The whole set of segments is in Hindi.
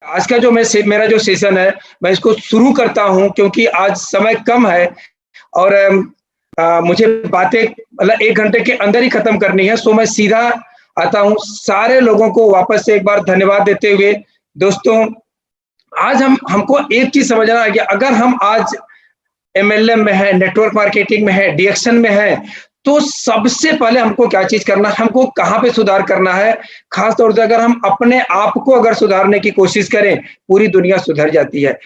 आज का जो मेरा जो सेशन है, मैं इसको शुरू करता हूँ क्योंकि आज समय कम है और मुझे बातें मतलब 1 घंटे के अंदर ही खत्म करनी है, सो मैं सीधा आता हूँ। सारे लोगों को वापस से एक बार धन्यवाद देते हुए, दोस्तों आज हमको एक चीज़ समझना है कि अगर हम आज एमएलएम में है, नेटवर्क मार्केटिंग में है, डीएक्शन में है, तो सबसे पहले हमको क्या चीज़ करना है, हमको कहाँ पे सुधार करना है। ख़ास तौर से अगर हम अपने आप को अगर सुधारने की कोशिश करें, पूरी दुनिया सुधर जाती है।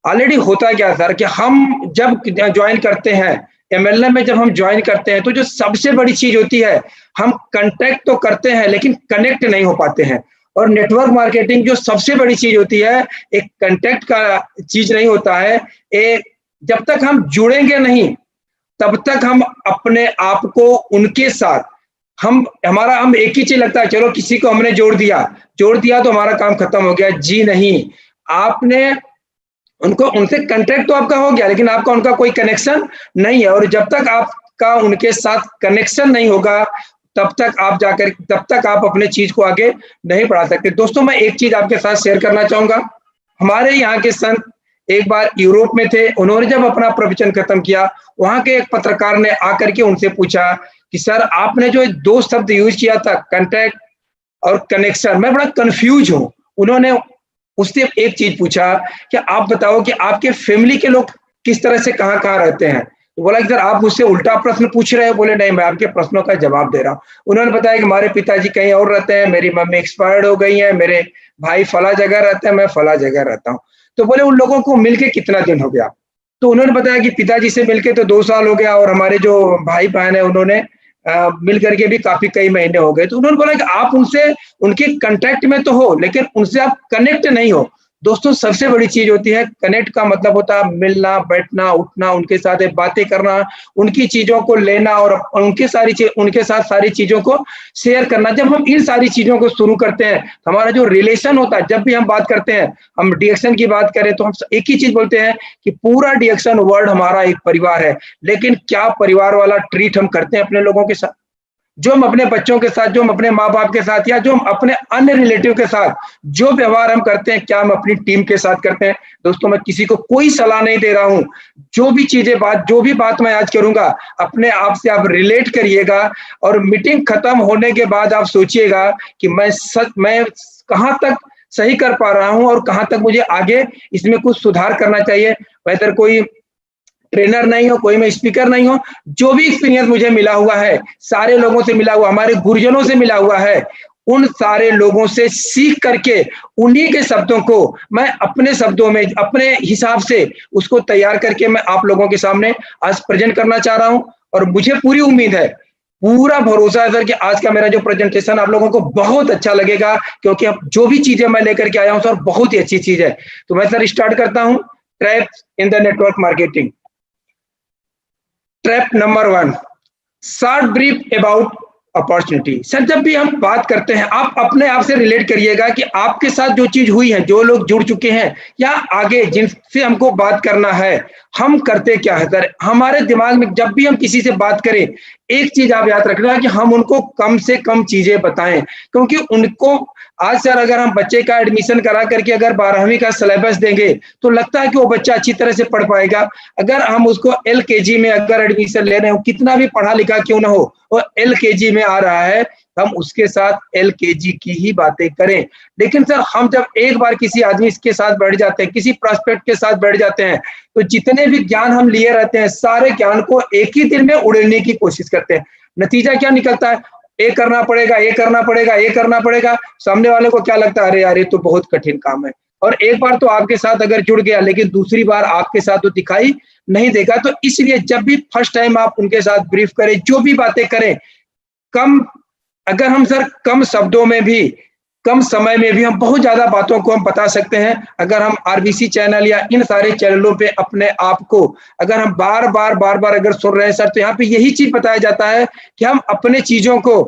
ऑलरेडी होता क्या है सर कि हम जब जॉइन करते हैं, एमएलएम में जब हम जॉइन करते हैं, तो जो सबसे बड़ी चीज़ होती है, हम कॉन्टैक्ट तो करते हैं लेकिन कनेक्ट नहीं हो पाते हैं। और नेटवर्क मार्केटिंग जो सबसे बड़ी चीज़ होती है, एक कॉन्टैक्ट का चीज़ नहीं होता है, एक जब तक हम जुड़ेंगे नहीं, तब तक हम अपने आप को उनके साथ हम एक ही चीज़ लगता है, चलो किसी को हमने जोड़ दिया तो हमारा काम खत्म हो गया। जी नहीं, आपने उनसे कॉन्टैक्ट तो आपका हो गया, लेकिन आपका उनका कोई कनेक्शन नहीं है और जब तक आपका उनके साथ कनेक्शन नहीं होगा, तब तक आप अपने चीज़ को आगे नहीं बढ़ा सकते। दोस्तों, मैं एक चीज़ आपके साथ शेयर करना चाहूँगा। हमारे यहाँ के संत एक बार यूरोप में थे, उन्होंने जब अपना प्रवचन खत्म किया, वहाँ के एक पत्रकार ने आकर के उनसे पूछा कि सर आपने जो 2 शब्द यूज़ किया था कॉन्टैक्ट और कनेक्शन, मैं बड़ा कन्फ्यूज़ हूँ। उन्होंने उससे एक चीज़ पूछा कि आप बताओ कि आपके फैमिली के लोग किस तरह से कहाँ-कहाँ रहते हैं? तो बोला कि सर आप मुझसे उल्टा प्रश्न पूछ रहे हैं। बोले नहीं, मैं आपके प्रश्नों का जवाब दे रहा हूँ। उन्होंने बताया कि हमारे पिताजी कहीं और रहते हैं, मेरी मम्मी एक्सपायर्ड हो गई हैं, मेरे भाई फला जगह रहते हैं, मैं फला जगह रहता हूँ। तो बोले उन लोगों को मिलके कितना दिन हो गया? तो उन्होंने बताया कि पिताजी से मिलके तो 2 साल हो गया और हमारे जो भाई-बहन है उन्होंने मिल करके भी काफ़ी कई महीने हो गए। तो उन्होंने बोला कि आप उनसे उनके कॉन्टैक्ट में तो हो, लेकिन उनसे आप कनेक्ट नहीं हो। दोस्तों, सबसे बड़ी चीज़ होती है कनेक्ट का मतलब होता है मिलना, बैठना, उठना, उनके साथ बातें करना, उनकी चीज़ों को लेना और उनके साथ सारी चीज़ों को शेयर करना। जब हम इन सारी चीज़ों को शुरू करते हैं, हमारा जो रिलेशन होता है, जब भी हम बात करते हैं, हम डीएक्शन की बात करें तो हम एक ही चीज़ बोलते हैं कि पूरा डीएक्शन वर्ल्ड हमारा एक परिवार है। लेकिन क्या परिवार वाला ट्रीट हम करते हैं अपने लोगों के साथ? जो हम अपने बच्चों के साथ, जो हम अपने माँ-बाप के साथ या जो हम अपने अन्य रिलेटिव के साथ जो व्यवहार हम करते हैं, क्या हम अपनी टीम के साथ करते हैं? दोस्तों, मैं किसी को कोई सलाह नहीं दे रहा हूँ। जो भी बात मैं आज करूँगा, अपने आप से आप रिलेट करिएगा और मीटिंग खत्म होने के बाद आप सोचिएगा कि मैं कहाँ तक सही कर पा रहा हूँ और कहाँ तक मुझे आगे इसमें कुछ सुधार करना चाहिए। वेदर कोई ट्रेनर नहीं हो, कोई मैं स्पीकर नहीं हूँ, जो भी एक्सपीरियंस मुझे मिला हुआ है, सारे लोगों से मिला हुआ, हमारे गुरुजनों से मिला हुआ है, उन सारे लोगों से सीख करके उन्हीं के शब्दों को मैं अपने शब्दों में, अपने हिसाब से उसको तैयार करके मैं आप लोगों के सामने आज प्रेज़ेंट करना चाह रहा हूँ और मुझे पूरी उम्मीद है, पूरा भरोसा है सर कि आज का मेरा जो प्रेज़ेंटेशन आप लोगों को बहुत अच्छा लगेगा क्योंकि अब जो भी चीज़ें मैं लेकर के आया हूँ सर, बहुत ही अच्छी चीज़ है। तो मैं सर स्टार्ट करता हूँ, traps in the network marketing. Trap number 1, short brief about opportunity. Sir, जब भी हम बात करते हैं, आप अपने आप से रिलेट करिएगा कि आपके साथ जो चीज़ हुई है, जो लोग जुड़ चुके हैं या आगे जिनसे हमको बात करना है, हम करते क्या है सर? हमारे दिमाग में जब भी हम किसी से बात करें, एक चीज़ आप याद रखना कि हम उनको कम से कम चीज़ें बताएँ क्योंकि उनको आज सर अगर हम बच्चे का एडमिशन करा करके अगर 12वीं का सिलेबस देंगे, तो लगता है कि वो बच्चा अच्छी तरह से पढ़ पाएगा। अगर हम उसको एलकेजी में अगर एडमिशन ले रहे हो, कितना भी पढ़ा लिखा क्यों ना हो, वो एलकेजी में आ रहा है, हम उसके साथ एलकेजी की ही बातें करें। लेकिन सर हम जब एक बार किसी आदमी के साथ बैठ जाते हैं, किसी प्रोस्पेक्ट के साथ बैठ जाते हैं, तो जितने भी ज्ञान हम लिए रहते हैं, सारे ज्ञान को एक ही दिन में उड़ेलने की कोशिश करते हैं। नतीजा क्या निकलता है? ये करना पड़ेगा, ये करना पड़ेगा, ये करना पड़ेगा। सामने वाले को क्या लगता है? अरे यार, ये तो बहुत कठिन काम है। और एक बार तो आपके साथ अगर जुड़ गया, लेकिन दूसरी बार आपके साथ तो दिखाई नहीं देगा। तो इसलिए जब भी फर्स्ट टाइम आप उनके साथ ब्रीफ करें, जो भी बातें करें, अगर हम सर कम शब्दों में भी, कम समय में भी हम बहुत ज़्यादा बातों को हम बता सकते हैं। अगर हम आरबीसी चैनल या इन सारे चैनलों पे अपने आप को अगर हम बार-बार अगर सुन रहे हैं सर, तो यहाँ पे यही चीज़ बताया जाता है कि हम अपने चीज़ों को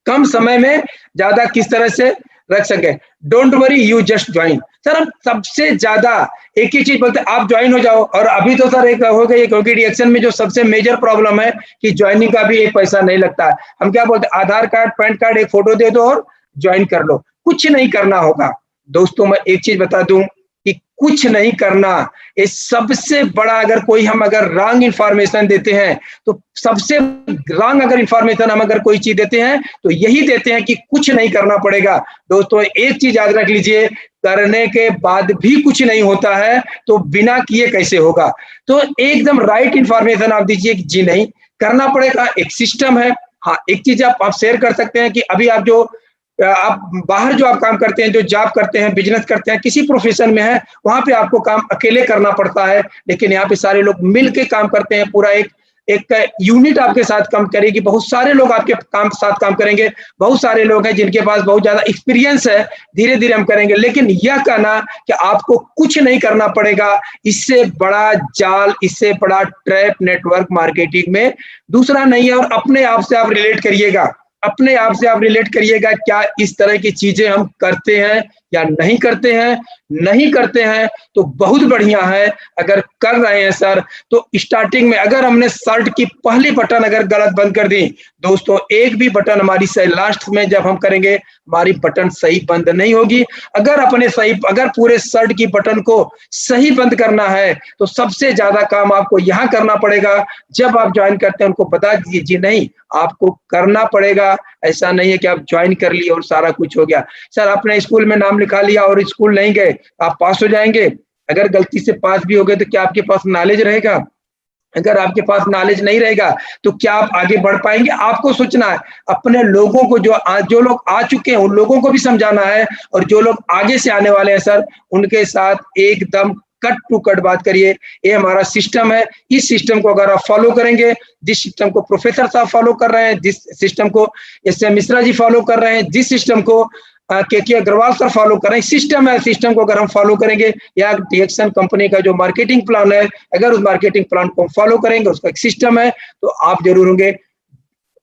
कम समय में ज़्यादा किस तरह से रख सकें। Don't worry, you just join. Sir, हम सबसे ज़्यादा एक ही चीज़ बोलते हैं, आप जॉइन हो जाओ। और अभी तो सर एक हो गई, क्योंकि डीएक्शन में जो सबसे मेजर प्रॉब्लम है कि जॉइनिंग का भी एक पैसा नहीं लगता है। हम क्या बोलते हैं, आधार कार्ड, पैन कार्ड, एक फोटो दे दो और ज्वाइन कर लो। कुछ नहीं करना होगा। दोस्तों मैं एक चीज बता दूं कि कुछ नहीं करना, ये सबसे बड़ा, अगर कोई हम अगर रॉन्ग इंफॉर्मेशन देते हैं तो सबसे रॉन्ग अगर इंफॉर्मेशन हम अगर कोई चीज देते हैं तो यही देते हैं कि कुछ नहीं करना पड़ेगा। दोस्तों एक चीज याद रख लीजिए, करने के बाद भी कुछ नहीं होता है तो बिना किए कैसे होगा। तो एकदम राइट इंफॉर्मेशन आप दीजिए कि जी नहीं करना पड़ेगा, एक सिस्टम है। हाँ, एक चीज आप शेयर कर सकते हैं कि अभी आप जो आप बाहर जो आप काम करते हैं, जो जॉब करते हैं, बिजनेस करते हैं, किसी प्रोफेशन में है, वहां पे आपको काम अकेले करना पड़ता है, लेकिन यहाँ पे सारे लोग मिल के काम करते हैं। पूरा एक एक यूनिट आपके साथ काम करेगी, बहुत सारे लोग आपके साथ काम करेंगे। बहुत सारे लोग हैं जिनके पास बहुत ज्यादा एक्सपीरियंस है, धीरे धीरे हम करेंगे। लेकिन यह कहना कि आपको कुछ नहीं करना पड़ेगा, इससे बड़ा जाल, इससे बड़ा ट्रैप नेटवर्क मार्केटिंग में दूसरा नहीं है। और अपने आप से आप रिलेट करिएगा, अपने आप से आप रिलेट करिएगा, क्या इस तरह की चीजें हम करते हैं या नहीं करते हैं। नहीं करते हैं तो बहुत बढ़िया है, अगर कर रहे हैं सर तो स्टार्टिंग में अगर हमने शर्ट की पहली बटन अगर गलत बंद कर दी, दोस्तों एक भी बटन हमारी सही, लास्ट में जब हम करेंगे हमारी बटन सही बंद नहीं होगी। अगर पूरे शर्ट की बटन को सही बंद करना है तो सबसे ज्यादा काम आपको यहाँ करना पड़ेगा। जब आप ज्वाइन करते हैं उनको बता दीजिए जी नहीं, आपको करना पड़ेगा। ऐसा नहीं है कि आप ज्वाइन कर लिए और सारा कुछ हो गया। सर आपने स्कूल में नाम लिखा लिया और स्कूल नहीं गए, आप पास हो जाएंगे। अगर गलती से पास भी हो गए तो क्या आपके पास नॉलेज रहेगा? अगर आपके पास नॉलेज नहीं रहेगा तो क्या आप आगे बढ़ पाएंगे? आपको सोचना है, अपने लोगों को जो लोग आ चुके हैं उन लोगों को भी समझाना है, और जो लोग आगे से आने वाले हैं सर उनके साथ एकदम कट टू कट बात करिए। ये हमारा सिस्टम है, इस सिस्टम को अगर आप फॉलो करेंगे, जिस सिस्टम को प्रोफेसर साहब फॉलो कर रहे हैं, जिस सिस्टम को एस.एम. मिश्रा जी फॉलो कर रहे हैं, जिस सिस्टम को के अग्रवाल सर फॉलो कर रहे हैं, सिस्टम है, सिस्टम को अगर हम फॉलो करेंगे, या DXN कंपनी का जो मार्केटिंग प्लान है, अगर उस मार्केटिंग प्लान को फॉलो करेंगे, उसका एक सिस्टम है, तो आप जरूर होंगे।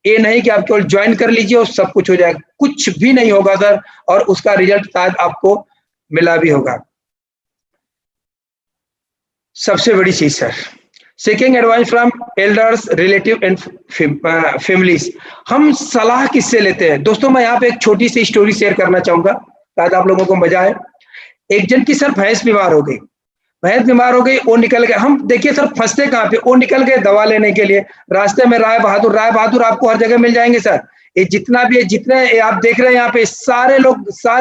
ये नहीं कि आप केवल ज्वाइन कर लीजिए और सब कुछ हो जाएगा, कुछ भी नहीं होगा सर, और उसका रिजल्ट शायद आपको मिला भी होगा। सबसे बड़ी चीज sir, seeking advice from elders, relative and families। हम सलाह किससे लेते हैं? दोस्तों मैं यहाँ पे एक छोटी सी स्टोरी शेयर करना चाहूंगा, शायद आप लोगों को मजा आए। एक जन की सर भैंस बीमार हो गई, भैंस बीमार हो गई, वो निकल गए। हम देखिए सर फंसते कहाँ पे, वो निकल गए दवा लेने के लिए। रास्ते में राय बहादुर आपको हर जगह मिल जाएंगे सर। ये जितना भी है, जितने आप देख रहे हैं यहाँ पे, सारे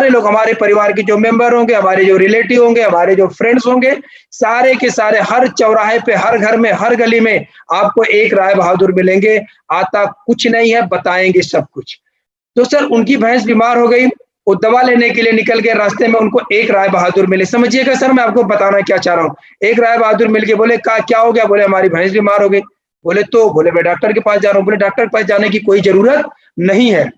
लोग हमारे परिवार के जो मेंबर होंगे, हमारे जो रिलेटिव होंगे, हमारे जो फ्रेंड्स होंगे, सारे के सारे हर चौराहे पे, हर घर में, हर गली में आपको एक राय बहादुर मिलेंगे। आता कुछ नहीं है, बताएंगे सब कुछ। तो सर उनकी भैंस बीमार हो गई, वो दवा लेने के लिए निकल गए, रास्ते में उनको एक राय बहादुर मिले। समझिएगा सर मैं आपको बताना क्या चाह रहा हूँ। एक राय बहादुर मिल के बोले क्या हो गया? बोले हमारी भैंस बीमार हो गई। बोले मैं डॉक्टर के पास जा रहा हूँ। बोले डॉक्टर के पास जाने की कोई जरूरत नहीं है,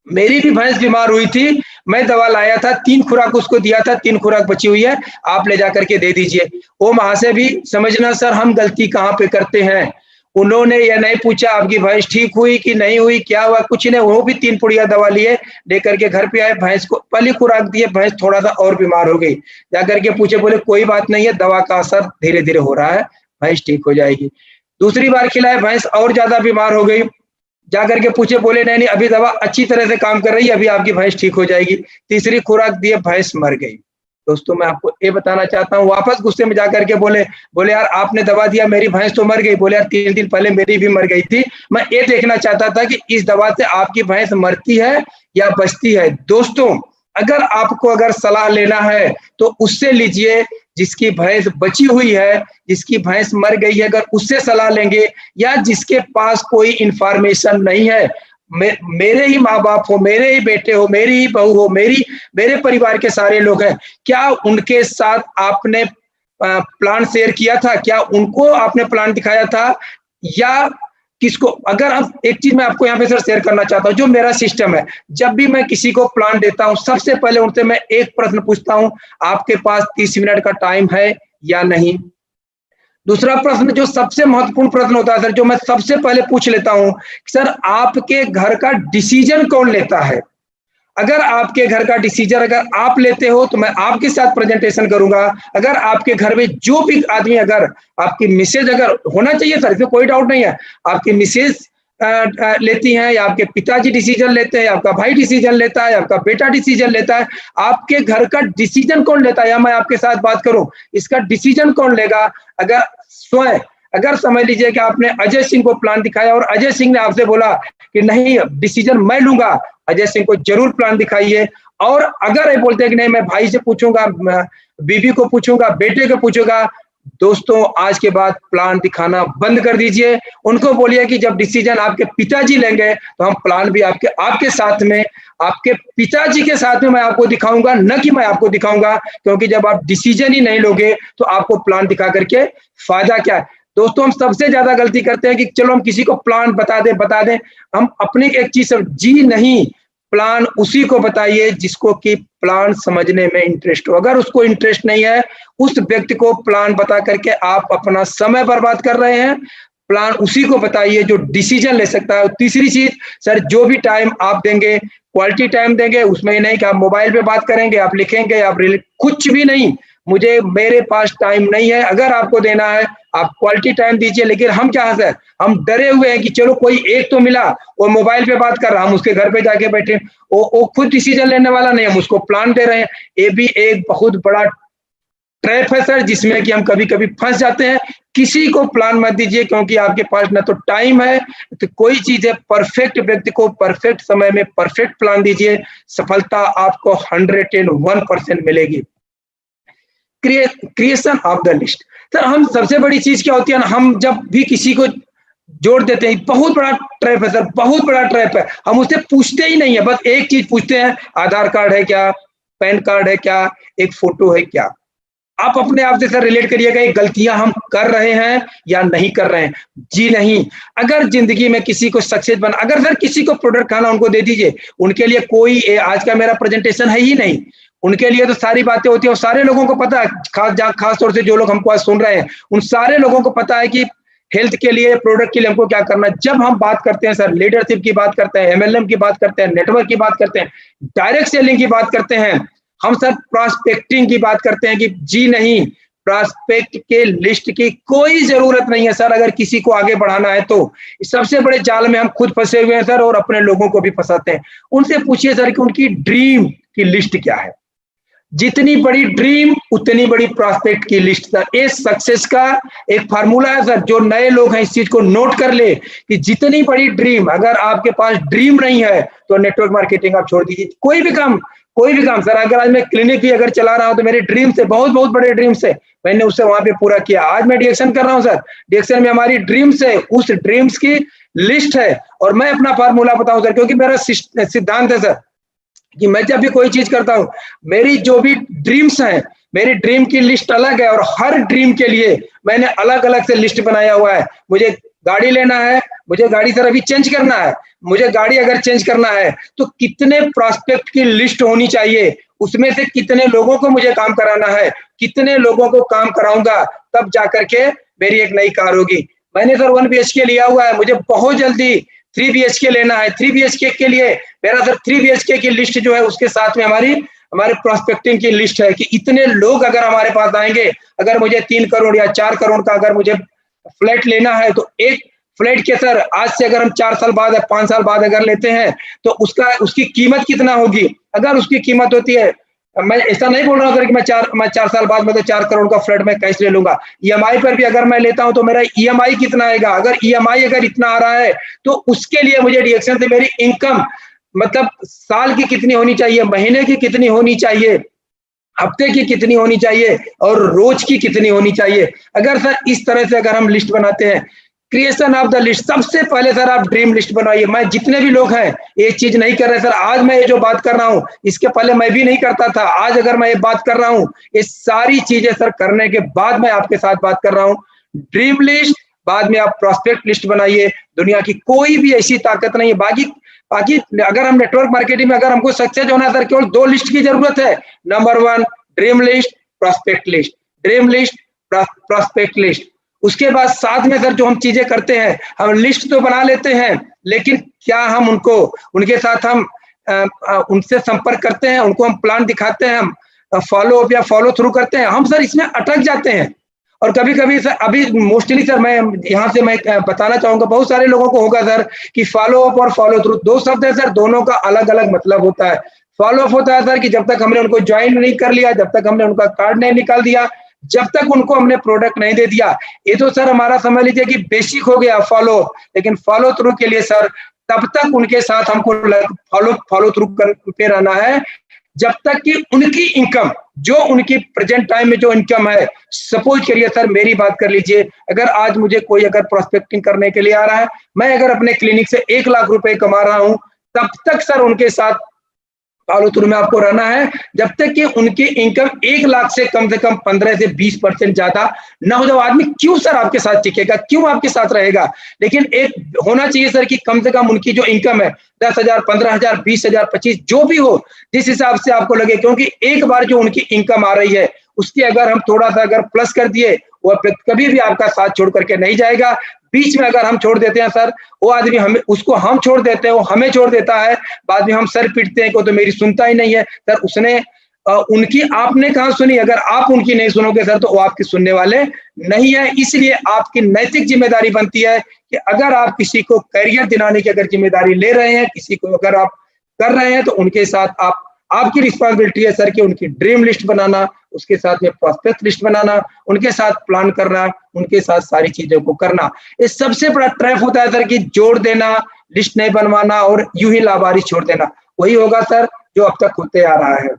मेरी भी भैंस बीमार हुई थी, मैं दवा लाया था, 3 खुराक उसको दिया था, 3 खुराक बची हुई है, आप ले जा करके दे दीजिए। वो वहां से भी समझना सर हम गलती कहाँ पे करते हैं। उन्होंने ये नहीं पूछा आपकी भैंस ठीक हुई कि नहीं हुई, क्या हुआ, कुछ नहीं। वो भी 3 पुड़िया दवा लिए, लेकर के घर पे आए, भैंस को पहली खुराक दिए, भैंस थोड़ा सा और बीमार हो गई। जाकर के पूछे, बोले कोई बात नहीं है, दवा का असर धीरे धीरे हो रहा है, भैंस ठीक हो जाएगी। दूसरी बार खिलाए, भैंस और ज्यादा बीमार हो गई। जाकर के पूछे, बोले नहीं अभी दवा अच्छी तरह से काम कर रही है, अभी आपकी भैंस ठीक हो जाएगी। तीसरी खुराक दिए, भैंस मर गई। दोस्तों मैं आपको ये बताना चाहता हूँ, वापस गुस्से में जाकर के बोले यार आपने दवा दिया, मेरी भैंस तो मर गई। बोले यार 3 दिन पहले मेरी भी मर गई थी, मैं ये देखना चाहता था कि इस दवा से आपकी भैंस मरती है या बचती है। दोस्तों अगर सलाह लेना है तो उससे लीजिए जिसकी भैंस बची हुई है, जिसकी भैंस मर गई है, अगर उससे सलाह लेंगे, या जिसके पास कोई इंफॉर्मेशन नहीं है, मेरे ही माँ बाप हो, मेरे ही बेटे हो, मेरी ही बहू हो, मेरे परिवार के सारे लोग हैं, क्या उनके साथ आपने प्लान शेयर किया था? क्या उनको आपने प्लान दिखाया था या किसको? अगर आप एक चीज मैं आपको यहाँ पे सर शेयर करना चाहता हूँ, जो मेरा सिस्टम है, जब भी मैं किसी को प्लान देता हूँ, सबसे पहले उनसे मैं एक प्रश्न पूछता हूँ, आपके पास 30 मिनट का टाइम है या नहीं। दूसरा प्रश्न, जो सबसे महत्वपूर्ण प्रश्न होता है सर, जो मैं सबसे पहले पूछ लेता हूँ, सर आपके घर का डिसीजन कौन लेता है? अगर आपके घर का डिसीजन अगर आप लेते हो तो मैं आपके साथ प्रेजेंटेशन करूंगा। अगर आपके घर में जो भी आदमी, अगर आपकी मिसेज अगर होना चाहिए सर, इसमें कोई डाउट नहीं है, आपकी मिसेज लेती हैं, या आपके पिताजी डिसीजन लेते हैं, या आपका भाई डिसीजन लेता है, या आपका बेटा डिसीजन लेता है? आपके घर का डिसीजन कौन लेता है? या मैं आपके साथ बात करूं, इसका डिसीजन कौन लेगा? अगर स्वयं, अगर समझ लीजिए कि आपने अजय सिंह को प्लान दिखाया और अजय सिंह ने आपसे बोला कि नहीं, डिसीजन मैं लूंगा, अजय सिंह को जरूर प्लान दिखाइए। और अगर ये बोलते हैं कि नहीं, मैं भाई से पूछूंगा, बीवी को पूछूंगा, बेटे को पूछूंगा, दोस्तों आज के बाद प्लान दिखाना बंद कर दीजिए। उनको बोलिए कि जब डिसीजन आपके पिताजी लेंगे तो हम प्लान भी आपके आपके साथ में, आपके पिताजी के साथ में मैं आपको दिखाऊंगा, न कि मैं आपको दिखाऊंगा। क्योंकि जब आप डिसीजन ही नहीं लोगे तो आपको प्लान दिखा करके फायदा क्या है? दोस्तों, हम सबसे ज्यादा गलती करते हैं कि चलो हम किसी को प्लान बता दें। हम अपनी एक चीज जी नहीं, प्लान उसी को बताइए जिसको कि प्लान समझने में इंटरेस्ट हो। अगर उसको इंटरेस्ट नहीं है, उस व्यक्ति को प्लान बता करके आप अपना समय बर्बाद कर रहे हैं। प्लान उसी को बताइए जो डिसीजन ले सकता है। तीसरी चीज सर, जो भी टाइम आप देंगे, क्वालिटी टाइम देंगे। उसमें ये नहीं कि आप मोबाइल पे बात करेंगे, आप लिखेंगे, आप कुछ भी नहीं। मुझे, मेरे पास टाइम नहीं है। अगर आपको देना है आप क्वालिटी टाइम दीजिए। लेकिन हम क्या है, हम डरे हुए हैं कि चलो कोई एक तो मिला, वो मोबाइल पे बात कर रहा, हम उसके घर पे जाके बैठे, वो खुद डिसीजन लेने वाला नहीं, हम उसको प्लान दे रहे हैं। ये भी एक बहुत बड़ा ट्रैप है सर, जिसमें कि हम कभी कभी फंस जाते हैं। किसी को प्लान मत दीजिए, क्योंकि आपके पास ना तो टाइम है तो कोई चीज है। परफेक्ट व्यक्ति को परफेक्ट समय में परफेक्ट प्लान दीजिए, सफलता आपको 101% मिलेगी। Creation of the list. Sir, हम सबसे बड़ी चीज क्या होती है ना, हम जब भी किसी को जोड़ देते हैं, बहुत बड़ा ट्रैप है सर, बहुत बड़ा ट्रैप है। हम उससे पूछते ही नहीं है, बस एक चीज पूछते हैं, आधार कार्ड है क्या, पैन कार्ड है क्या, एक फोटो है क्या। आप अपने आप से सर रिलेट करिएगा, ये गलतियां हम कर रहे हैं या नहीं कर रहे हैं? जी नहीं। अगर जिंदगी में किसी को सक्सेस बना, अगर सर किसी को प्रोडक्ट खाना उनको दे दीजिए, उनके लिए कोई आज का मेरा प्रेजेंटेशन है ही नहीं। उनके लिए तो सारी बातें होती है और सारे लोगों को पता है, खास तौर से जो लोग हमको आज सुन रहे हैं, उन सारे लोगों को पता है कि हेल्थ के लिए, प्रोडक्ट के लिए हमको क्या करना है। जब हम बात करते हैं सर, लीडरशिप की बात करते हैं, एमएलएम की बात करते हैं, नेटवर्क की बात करते हैं, डायरेक्ट सेलिंग की बात करते हैं, हम सर प्रॉस्पेक्टिंग की बात करते हैं कि जी नहीं, प्रॉस्पेक्ट के लिस्ट की कोई जरूरत नहीं है सर। अगर किसी को आगे बढ़ाना है तो सबसे बड़े जाल में हम खुद फंसे हुए हैं सर, और अपने लोगों को भी फंसाते हैं। उनसे पूछिए सर कि उनकी ड्रीम की लिस्ट क्या है। जितनी बड़ी ड्रीम उतनी बड़ी प्रॉस्पेक्ट की लिस्ट सर। ये सक्सेस का एक फार्मूला है सर। जो नए लोग हैं इस चीज को नोट कर ले कि जितनी बड़ी ड्रीम, अगर आपके पास ड्रीम नहीं है तो नेटवर्क मार्केटिंग आप छोड़ दीजिए। कोई भी काम सर, अगर आज मैं क्लिनिक भी अगर चला रहा हूं तो मेरे ड्रीम से, बहुत बहुत बड़े ड्रीम से मैंने उससे वहां पे पूरा किया। आज मैं डिएक्शन कर रहा हूं सर, डिएक्शन में हमारी ड्रीम्स है, उस ड्रीम्स की लिस्ट है। और मैं अपना फार्मूला बताऊं सर, क्योंकि मेरा सिद्धांत है सर कि मैं जब भी कोई चीज करता हूं, मेरी जो भी ड्रीम्स हैं, मेरी ड्रीम की लिस्ट अलग है, और हर ड्रीम के लिए मैंने अलग अलग से लिस्ट बनाया हुआ है। मुझे गाड़ी लेना है, मुझे गाड़ी सर अभी चेंज करना है, मुझे गाड़ी अगर चेंज करना है तो कितने प्रॉस्पेक्ट की लिस्ट होनी चाहिए, उसमें से कितने लोगों को मुझे काम कराना है, कितने लोगों को काम कराऊंगा, तब जाकर के मेरी एक नई कार होगी। मैंने सर 1 BHK लिया हुआ है, मुझे बहुत जल्दी 3 BHK लेना है। 3 BHK के लिए मेरा सर 3 BHK की लिस्ट जो है, उसके साथ में हमारे प्रोस्पेक्टिंग की लिस्ट है कि इतने लोग अगर हमारे पास आएंगे, अगर मुझे 3 करोड़ या 4 करोड़ का अगर मुझे फ्लैट लेना है, तो एक फ्लैट के सर आज से अगर हम 4 साल बाद या 5 साल बाद अगर लेते हैं तो उसकी कीमत कितना होगी। अगर उसकी कीमत होती है, मैं ऐसा नहीं बोल रहा हूँ सर कि मैं 4 साल बाद में तो 4 करोड़ का फ्लैट मैं कैश ले लूंगा। ईएमआई पर भी अगर मैं लेता हूं तो मेरा ईएमआई कितना आएगा। अगर ईएमआई अगर इतना आ रहा है तो उसके लिए मुझे डिडक्शन से मेरी इनकम, मतलब साल की कितनी होनी चाहिए, महीने की कितनी होनी चाहिए, हफ्ते की कितनी होनी चाहिए, और रोज की कितनी होनी चाहिए। अगर सर इस तरह से अगर हम लिस्ट बनाते हैं, क्रिएशन ऑफ द लिस्ट, सबसे पहले सर आप ड्रीम लिस्ट बनवाइए। मैं जितने भी लोग हैं ये चीज नहीं कर रहे सर, आज मैं ये जो बात कर रहा हूं इसके पहले मैं भी नहीं करता था। आज अगर मैं ये बात कर रहा हूं, ये सारी चीजें सर करने के बाद मैं आपके साथ बात कर रहा हूं। ड्रीम लिस्ट, बाद में आप प्रॉस्पेक्ट लिस्ट बनाइए। दुनिया की कोई भी ऐसी ताकत नहीं है। बाकी अगर हम नेटवर्क मार्केटिंग में अगर हमको सक्सेस होना है सर, केवल 2 लिस्ट की जरूरत है। Number 1 dream list, prospect list. Dream list, prospect list. उसके बाद साथ में सर जो हम चीजें करते हैं, हम लिस्ट तो बना लेते हैं, लेकिन क्या हम उनके साथ हम उनसे संपर्क करते हैं, उनको हम प्लान दिखाते हैं, हम फॉलो अप या फॉलो थ्रू करते हैं। हम सर इसमें अटक जाते हैं और कभी कभी सर, अभी मोस्टली सर मैं यहाँ से मैं बताना चाहूंगा, बहुत सारे लोगों को होगा सर कि फॉलो अप और फॉलो थ्रू दो शब्द है सर, दोनों का अलग अलग मतलब होता है। फॉलो अप होता है सर कि जब तक हमने उनको ज्वाइन नहीं कर लिया, जब तक हमने उनका कार्ड नहीं निकाल दिया, जब तक उनको हमने प्रोडक्ट नहीं दे दिया, ये तो सर हमारा समझ लीजिए कि बेसिक हो गया फॉलो। लेकिन फॉलो थ्रू के लिए सर तब तक उनके साथ हमको फॉलो फॉलो थ्रू करते रहना है जब तक कि उनकी इनकम, जो उनकी प्रेजेंट टाइम में जो इनकम है, सपोज करिए सर मेरी बात कर लीजिए, अगर आज मुझे कोई अगर प्रोस्पेक्टिंग करने के लिए आ रहा है, मैं अगर अपने क्लिनिक से 1 लाख रुपए कमा रहा हूं, तब तक सर उनके साथ फॉलो थ्रू में आपको रहना है जब तक कि उनकी इनकम 1 लाख से कम 15 से 20% ज्यादा ना हो जाए। आदमी क्यों सर आपके साथ टिकेगा, क्यों आपके साथ रहेगा? लेकिन एक होना चाहिए सर कि कम से कम उनकी जो इनकम है 10,000, 15,000, 20,000, 25 जो भी हो, जिस हिसाब से आपको लगे, क्योंकि एक बार जो उनकी इनकम आ रही है उसकी अगर हम थोड़ा सा अगर प्लस कर दिए, वह कभी भी आपका साथ छोड़ करके नहीं जाएगा। बीच में अगर हम छोड़ देते हैं सर, वो आदमी हमें, उसको हम छोड़ देते हैं, वो हमें छोड़ देता है, बाद में हम सर पीटते हैं कि तो मेरी सुनता ही नहीं है। सर उसने उनकी आपने कहाँ सुनी? अगर आप उनकी नहीं सुनोगे सर तो वो आपकी सुनने वाले नहीं है। इसलिए आपकी नैतिक जिम्मेदारी बनती है कि अगर आप किसी को करियर दिलाने की अगर जिम्मेदारी ले रहे हैं, किसी को अगर आप कर रहे हैं, तो उनके साथ आपकी रिस्पॉन्सिबिलिटी है सर कि उनकी ड्रीम लिस्ट बनाना, उसके साथ में प्रोस्पेक्ट लिस्ट बनाना, उनके साथ प्लान करना, उनके साथ सारी चीजों को करना। ये सबसे बड़ा ट्रैप होता है सर कि जोड़ देना, लिस्ट नहीं बनवाना और यूं ही लावारिस छोड़ देना। वही होगा सर जो अब तक होते आ रहा है।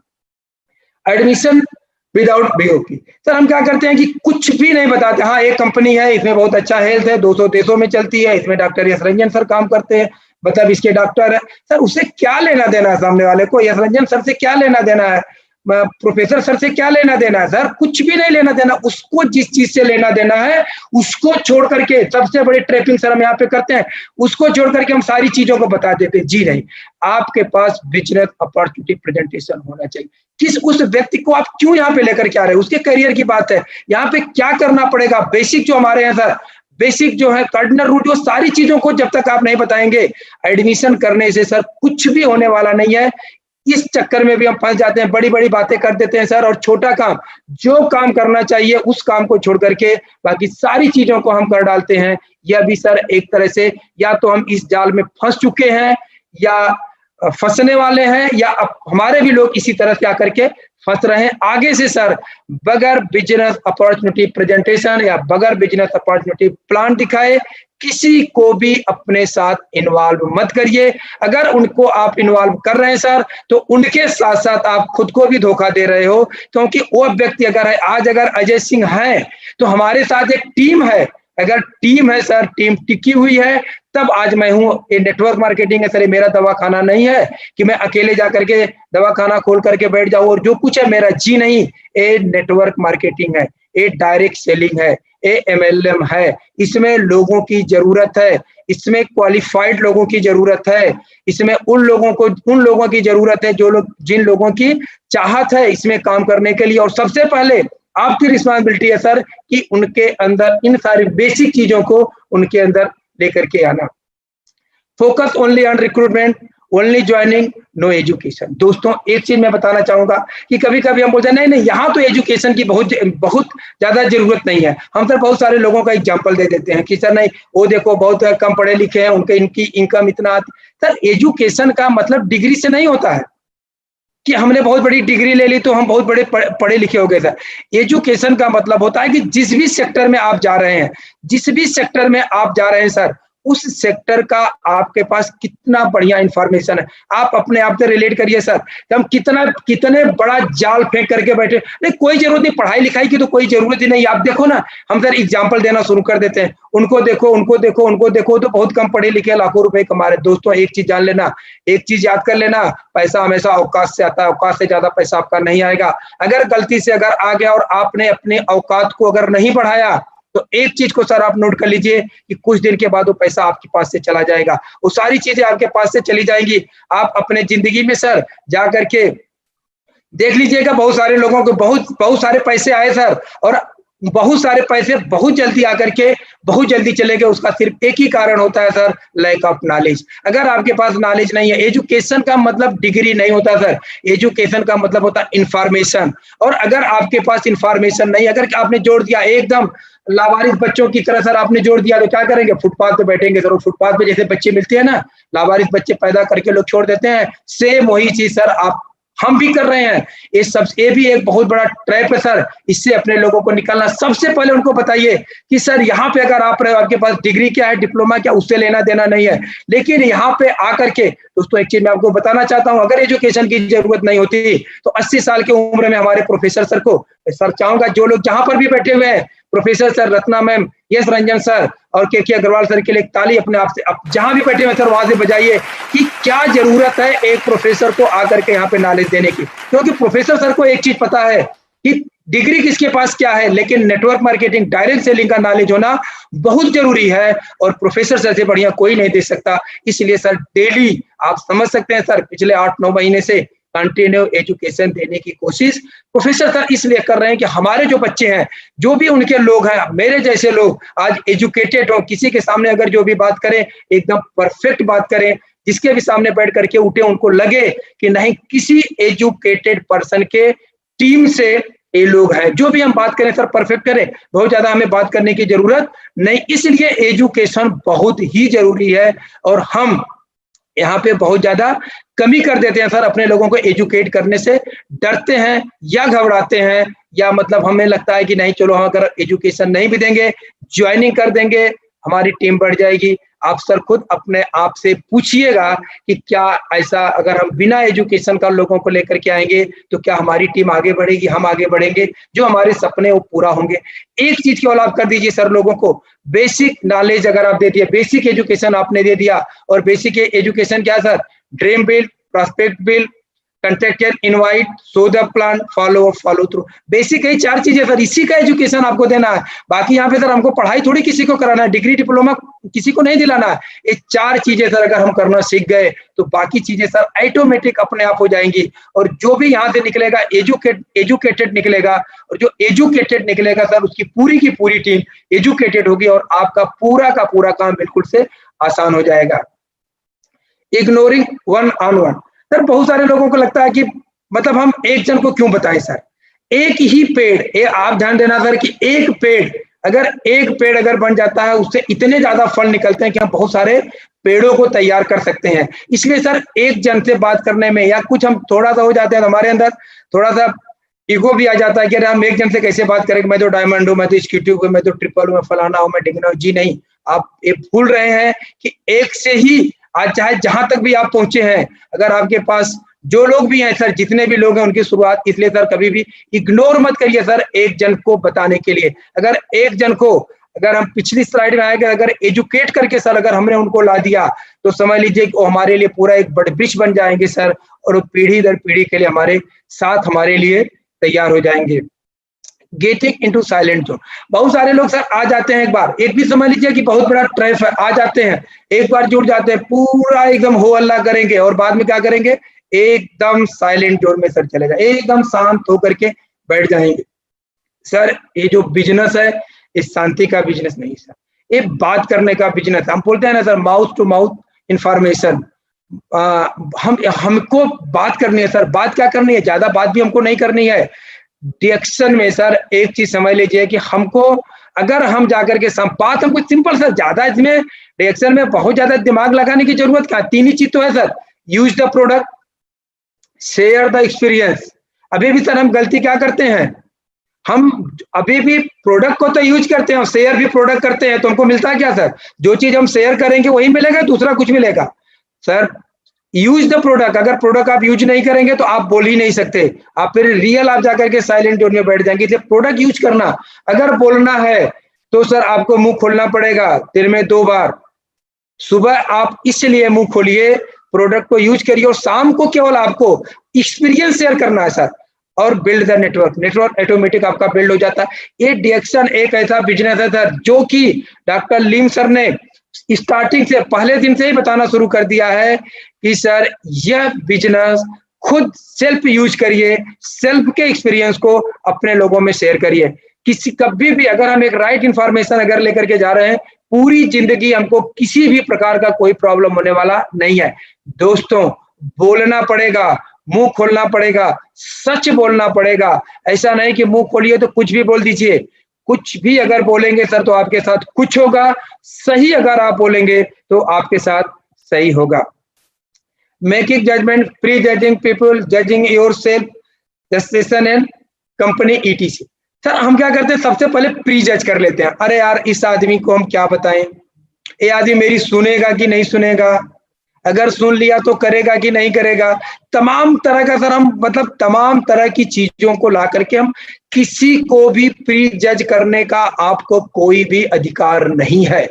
एडमिशन विदाउट बीओपी, सर हम क्या करते हैं कि कुछ भी नहीं बताते। हाँ, एक कंपनी है, इसमें बहुत अच्छा हेल्थ है, 200 देशों में चलती है, इसमें डॉक्टर यश रंजन सर काम करते हैं, मतलब इसके डॉक्टर है। सर उससे क्या लेना देना है सामने वाले को? यश रंजन सर से क्या लेना देना है? प्रोफेसर सर से क्या लेना देना है? सर कुछ भी नहीं लेना देना। उसको जिस चीज से लेना देना है उसको छोड़ करके, सबसे बड़ी ट्रैपिंग सर हम यहाँ पे करते हैं, उसको छोड़ करके हम सारी चीजों को बता देते हैं। जी नहीं, आपके पास बिजनेस अपॉर्चुनिटी प्रेजेंटेशन होना चाहिए। किस उस व्यक्ति को आप क्यों यहाँ पे लेकर के आ रहे हैं, उसके करियर की बात है। यहाँ पे क्या करना पड़ेगा, बेसिक जो हमारे हैं सर, बेसिक जो है कार्डिनल रूट, वो सारी चीजों को जब तक आप नहीं बताएंगे, एडमिशन करने से सर कुछ भी होने वाला नहीं है। इस चक्कर में भी हम फंस जाते हैं, बड़ी बड़ी बातें कर देते हैं सर, और छोटा काम, जो काम करना चाहिए उस काम को छोड़ करके बाकी सारी चीजों को हम कर डालते हैं। यह भी सर एक तरह से या तो हम इस जाल में फंस चुके हैं या फंसने वाले हैं, या हमारे भी लोग इसी तरह से आकर के फंस रहे हैं। आगे से सर बगैर बिजनेस अपॉर्चुनिटी प्रेजेंटेशन या बगैर बिजनेस अपॉर्चुनिटी प्लान दिखाए किसी को भी अपने साथ इन्वॉल्व मत करिए। अगर उनको आप इन्वॉल्व कर रहे हैं सर, तो उनके साथ साथ आप खुद को भी धोखा दे रहे हो, क्योंकि वो व्यक्ति अगर है, आज अगर अजय सिंह है तो हमारे साथ एक टीम है। अगर टीम है सर, टीम टिकी हुई है, तब आज मैं हूँ। ये नेटवर्क मार्केटिंग है सर, ये मेरा दवाखाना नहीं है कि मैं अकेले जाकर के दवाखाना खोल करके बैठ जाऊं और जो कुछ है मेरा। जी नहीं, ये नेटवर्क मार्केटिंग है, ये डायरेक्ट सेलिंग है, ये MLM है। इसमें लोगों की जरूरत है, इसमें क्वालिफाइड लोगों की जरूरत है, इसमें उन लोगों की जरूरत है जिन लोगों की चाहत है इसमें काम करने के लिए। और सबसे पहले आपकी रिस्पॉन्सिबिलिटी है सर कि उनके अंदर इन सारी बेसिक चीजों को उनके अंदर लेकर के आना। Focus only on recruitment, only joining, no education. दोस्तों एक चीज मैं बताना चाहूंगा कि कभी कभी हम बोलते हैं नहीं यहाँ तो एजुकेशन की बहुत ज्यादा जरूरत नहीं है। हम सर बहुत सारे लोगों का एग्जांपल दे देते हैं कि सर नहीं, वो देखो बहुत कम पढ़े लिखे हैं, उनके इनकी इनकम इतना आती। सर एजुकेशन का मतलब डिग्री से नहीं होता है कि हमने बहुत बड़ी डिग्री ले ली तो हम बहुत बड़े पढ़े लिखे हो गए। सर एजुकेशन का मतलब होता है कि जिस भी सेक्टर में आप जा रहे हैं, जिस भी सेक्टर में आप जा रहे हैं सर, उस सेक्टर का आपके पास कितना बढ़िया इंफॉर्मेशन है। आप अपने आप से रिलेट करिए सर, हम कितने बड़ा जाल फेंक करके बैठे। नहीं, कोई जरूरत नहीं, पढ़ाई लिखाई की तो कोई जरूरत ही नहीं। आप देखो ना, हम सर एग्जाम्पल देना शुरू कर देते हैं, उनको देखो उनको देखो उनको देखो, तो बहुत कम पढ़े लिखे लाखों रुपए कमा रहे। दोस्तों एक चीज जान लेना, एक चीज याद कर लेना, पैसा हमेशा औकात से आता है, औकात से ज्यादा पैसा आपका नहीं आएगा। अगर गलती से अगर आ गया और आपने अपने औकात को अगर नहीं बढ़ाया, तो एक चीज को सर आप नोट कर लीजिए कि कुछ दिन के बाद वो पैसा आपके पास से चला जाएगा, वो सारी चीजें आपके पास से चली जाएंगी। आप अपने जिंदगी में सर जा करके देख लीजिएगा, बहुत सारे लोगों को बहुत सारे पैसे आए सर, और बहुत सारे पैसे बहुत जल्दी आकर के बहुत जल्दी चले गए, उसका सिर्फ एक ही कारण होता है सर, लैक ऑफ नॉलेज। अगर आपके पास नॉलेज नहीं है, एजुकेशन का मतलब डिग्री नहीं होता सर, एजुकेशन का मतलब होता है इंफॉर्मेशन। और अगर आपके पास इंफॉर्मेशन नहीं, अगर आपने जोड़ दिया एकदम लावारिस बच्चों की तरह सर, आपने जोड़ दिया तो क्या करेंगे, फुटपाथ पे बैठेंगे सर। फुटपाथ पे जैसे बच्चे मिलते हैं ना, लावारिस बच्चे पैदा करके लोग छोड़ देते हैं, सेम वही चीज सर आप हम भी कर रहे हैं। ये भी एक बहुत बड़ा ट्रैप है सर, इससे अपने लोगों को निकालना। सबसे पहले उनको बताइए कि सर यहाँ पे अगर आप रहे हो, आपके पास डिग्री क्या है, डिप्लोमा क्या, उससे लेना देना नहीं है, लेकिन यहाँ पे आकर के दोस्तों एक चीज मैं आपको बताना चाहता हूँ, अगर एजुकेशन की जरूरत नहीं होती तो 80 साल की उम्र में हमारे प्रोफेसर सर को, सर चाहूंगा जो लोग जहां पर भी बैठे हुए हैं, professor sir, Ratna ma'am, yes Ranjan sir और के अग्रवाल सर के लिए एक ताली अपने आप से, आप जहां भी बैठे हुए सर वहां से बजाइए कि क्या जरूरत है एक प्रोफेसर को आकर के यहाँ पे नॉलेज देने की। क्योंकि प्रोफेसर सर को एक चीज पता है कि डिग्री किसके पास क्या है, लेकिन नेटवर्क मार्केटिंग, डायरेक्ट सेलिंग का नॉलेज होना बहुत जरूरी है और प्रोफेसर सर से बढ़िया कोई नहीं दे सकता। इसलिए सर डेली आप समझ सकते हैं सर, पिछले 8-9 महीने से कंटिन्यू एजुकेशन देने की कोशिश प्रोफेसर सर इसलिए कर रहे हैं कि हमारे जो बच्चे हैं, जो भी उनके लोग हैं, मेरे जैसे लोग आज एजुकेटेड हो, किसी के सामने अगर जो भी बात करें एकदम परफेक्ट बात करें, जिसके भी सामने बैठ करके उठे उनको लगे कि नहीं किसी एजुकेटेड पर्सन के टीम से ये लोग हैं, जो भी हम बात करें सर परफेक्ट करें, बहुत ज्यादा हमें बात करने की जरूरत नहीं। इसलिए एजुकेशन बहुत ही जरूरी है और हम यहाँ पे बहुत ज्यादा कमी कर देते हैं सर, अपने लोगों को एजुकेट करने से डरते हैं या घबराते हैं, या मतलब हमें लगता है कि नहीं चलो हम अगर एजुकेशन नहीं भी देंगे, ज्वाइनिंग कर देंगे, हमारी टीम बढ़ जाएगी। आप सर खुद अपने आप से पूछिएगा कि क्या ऐसा अगर हम बिना एजुकेशन का लोगों को लेकर के आएंगे तो क्या हमारी टीम आगे बढ़ेगी, हम आगे बढ़ेंगे, जो हमारे सपने वो पूरा होंगे। एक चीज केवल आप कर दीजिए सर, लोगों को बेसिक नॉलेज अगर आप दे दिए, बेसिक एजुकेशन आपने दे दिया, और बेसिक एजुकेशन क्या sir, dream build, prospect build, contact, invite, show the plan, follow through, basic यही 4 चीजें सर, इसी का एजुकेशन आपको देना है। बाकी यहाँ पे सर हमको पढ़ाई थोड़ी किसी को कराना है, डिग्री डिप्लोमा किसी को नहीं दिलाना है। ये 4 चीजें सर अगर हम करना सीख गए तो बाकी चीजें सर ऑटोमेटिक अपने आप हो जाएंगी। और जो भी यहाँ से निकलेगा एजुकेटेड निकलेगा, और जो एजुकेटेड निकलेगा सर उसकी पूरी की पूरी टीम एजुकेटेड होगी और आपका पूरा का पूरा काम बिल्कुल से आसान हो जाएगा। Ignoring one on one, sir बहुत सारे लोगों को लगता है कि मतलब हम एक जन को क्यों बताएं सर, एक ही पेड़, आप ध्यान देना सर कि एक पेड़ अगर बन जाता है उससे इतने ज्यादा फल निकलते हैं कि हम बहुत सारे पेड़ों को तैयार कर सकते हैं। इसलिए सर एक जन से बात करने में या कुछ हम थोड़ा सा हो जाते हैं तो हमारे अंदर थोड़ा सा ईगो भी आ जाता है कि अरे हम एक जन से कैसे बात करेंगे, मैं तो डायमंड हूँ, मैं तो स्कीट्यू हूँ, मैं तो ट्रिपल हूँ, मैं फलाना हूँ, मैं डिग्ना हूँ। जी नहीं, आप ये भूल रहे हैं कि एक से ही आज चाहे जहां तक भी आप पहुंचे हैं, अगर आपके पास जो लोग भी हैं सर, जितने भी लोग हैं उनकी शुरुआत, इसलिए सर कभी भी इग्नोर मत करिए सर एक जन को बताने के लिए। अगर एक जन को, अगर हम पिछली स्लाइड में आएंगे, अगर एजुकेट करके सर अगर हमने उनको ला दिया तो समझ लीजिए कि वो हमारे लिए पूरा एक बड़े वृक्ष बन जाएंगे सर, और वो पीढ़ी दर पीढ़ी के लिए हमारे साथ हमारे लिए तैयार हो जाएंगे। गेटिंग इनटू साइलेंट जोन, बहुत सारे लोग सर आ जाते हैं, एक बार एक भी समझ लीजिए कि बहुत बड़ा ट्रैप है, आ जाते हैं एक बार जुड़ जाते हैं, पूरा एकदम हो हल्ला करेंगे और बाद में क्या करेंगे, एकदम साइलेंट जोन में सर चलेगा, एकदम शांत होकर के बैठ जाएंगे। सर ये जो बिजनेस है इस शांति का बिजनेस नहीं सर, ये बात करने का बिजनेस। हम बोलते हैं ना sir mouth to mouth information, हमको बात करनी है सर। बात क्या करनी है, ज्यादा बात भी हमको नहीं करनी है। रिएक्शन में सर एक चीज समझ लीजिए कि हमको अगर हम जाकर के बात हमको सिंपल सर, ज्यादा इसमें रिएक्शन में बहुत ज्यादा दिमाग लगाने की जरूरत क्या, 3 ही चीज तो है sir, use the product, share the experience. अभी भी सर हम गलती क्या करते हैं, हम अभी भी प्रोडक्ट को तो यूज करते हैं और शेयर भी प्रोडक्ट करते हैं, तो हमको मिलता है क्या सर, जो चीज हम शेयर करेंगे वही मिलेगा, दूसरा कुछ मिलेगा। सर यूज द प्रोडक्ट, अगर प्रोडक्ट आप यूज नहीं करेंगे तो आप बोल ही नहीं सकते, आप फिर रियल आप जाकर के साइलेंट जोन में बैठ जाएंगे। इसलिए प्रोडक्ट यूज करना, अगर बोलना है तो सर आपको मुंह खोलना पड़ेगा दिन में 2 बार। सुबह आप इसलिए मुंह खोलिए, प्रोडक्ट को यूज करिए, और शाम को केवल आपको एक्सपीरियंस शेयर करना है सर। और बिल्ड द नेटवर्क ऑटोमेटिक आपका बिल्ड हो जाता है। ये डिएक्शन एक ऐसा बिजनेस है सर जो कि डॉक्टर लीम सर ने स्टार्टिंग से पहले दिन से ही बताना शुरू कर दिया है कि सर यह बिजनेस खुद सेल्फ यूज करिए, सेल्फ के एक्सपीरियंस को अपने लोगों में शेयर करिए। किसी कभी भी अगर हम एक राइट इंफॉर्मेशन अगर लेकर के जा रहे हैं, पूरी जिंदगी हमको किसी भी प्रकार का कोई प्रॉब्लम होने वाला नहीं है। दोस्तों, बोलना पड़ेगा, मुंह खोलना पड़ेगा, सच बोलना पड़ेगा। ऐसा नहीं कि मुंह खोलिए तो कुछ भी बोल दीजिए। कुछ भी अगर बोलेंगे सर तो आपके साथ कुछ होगा, सही अगर आप बोलेंगे तो आपके साथ सही होगा। Making judgment, prejudging people, judging yourself, जस्टिसन एंड कंपनी ETC। सर हम क्या करते हैं, सबसे पहले प्री जज कर लेते हैं। अरे यार, इस आदमी को हम क्या बताएं, ये आदमी मेरी सुनेगा कि नहीं सुनेगा, अगर सुन लिया तो करेगा कि नहीं करेगा। तमाम तरह का सर हम मतलब तमाम तरह की चीजों को ला करके हम किसी को भी प्री जज करने का आपको कोई भी अधिकार नहीं है।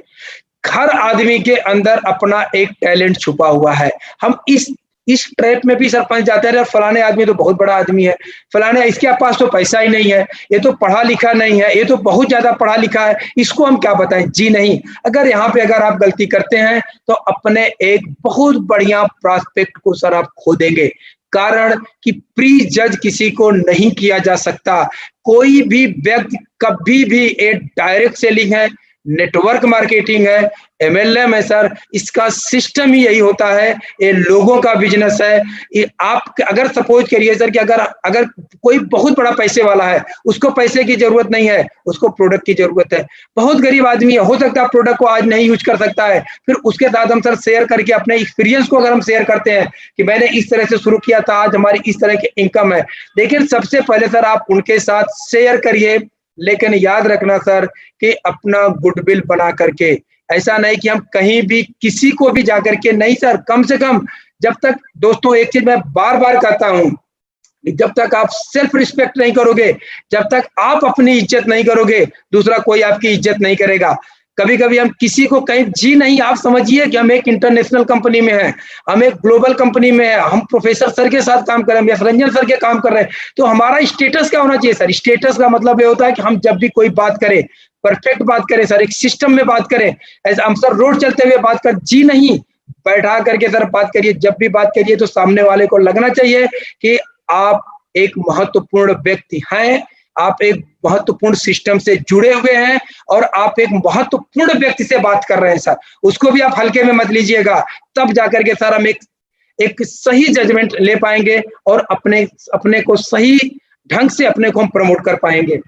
हर आदमी के अंदर अपना एक टैलेंट छुपा हुआ है। हम इस ट्रैप में भी सर फंस जाते हैं, फलाने आदमी तो बहुत बड़ा आदमी है, फलाने इसके पास तो पैसा ही नहीं है, ये तो पढ़ा लिखा नहीं है, ये तो बहुत ज्यादा पढ़ा लिखा है, इसको हम क्या बताएं। जी नहीं, अगर यहाँ पे अगर आप गलती करते हैं तो अपने एक बहुत बढ़िया प्रॉस्पेक्ट को सर आप खो देंगे। कारण कि प्री जज किसी को नहीं किया जा सकता। कोई भी व्यक्ति कभी भी एक डायरेक्ट सेलिंग है, नेटवर्क मार्केटिंग है, MLM है सर, इसका सिस्टम ही यही होता है। ये लोगों का बिजनेस है। ये आप अगर सपोज करिए सर कि अगर कोई बहुत बड़ा पैसे वाला है, उसको पैसे की जरूरत नहीं है, उसको प्रोडक्ट की जरूरत है। बहुत गरीब आदमी है, हो सकता है प्रोडक्ट को आज नहीं यूज कर सकता है, फिर उसके साथ हम सर शेयर करके अपने एक्सपीरियंस को अगर हम शेयर करते हैं कि मैंने इस तरह से शुरू किया था, आज हमारी इस तरह की इनकम है। लेकिन सबसे पहले सर आप उनके साथ शेयर करिए, लेकिन याद रखना सर कि अपना गुडविल बना करके, ऐसा नहीं कि हम कहीं भी किसी को भी जाकर के नहीं सर। कम से कम जब तक, दोस्तों एक चीज मैं बार बार कहता हूं, जब तक आप सेल्फ रिस्पेक्ट नहीं करोगे, जब तक आप अपनी इज्जत नहीं करोगे, दूसरा कोई आपकी इज्जत नहीं करेगा। कभी कभी हम किसी को कहीं, जी नहीं, आप समझिए कि हम एक इंटरनेशनल कंपनी में हैं, हम एक ग्लोबल कंपनी में है, हम प्रोफेसर सर के साथ काम कर रहे हैं, यश रंजन सर के काम कर रहे हैं, तो हमारा स्टेटस क्या होना चाहिए सर। स्टेटस का मतलब ये होता है कि हम जब भी कोई बात करें, परफेक्ट बात करें सर, एक सिस्टम में बात करें। ऐसा हम सर रोड चलते हुए बात कर, जी नहीं, बैठा करके सर बात करिए। जब भी बात करिए तो सामने वाले को लगना चाहिए कि आप एक महत्वपूर्ण व्यक्ति हैं, आप एक महत्वपूर्ण सिस्टम से जुड़े हुए हैं और आप एक महत्वपूर्ण व्यक्ति से बात कर रहे हैं सर। उसको भी आप हल्के में मत लीजिएगा, तब जाकर के सर हम एक सही जजमेंट ले पाएंगे और अपने को सही ढंग से अपने को हम प्रमोट कर पाएंगे।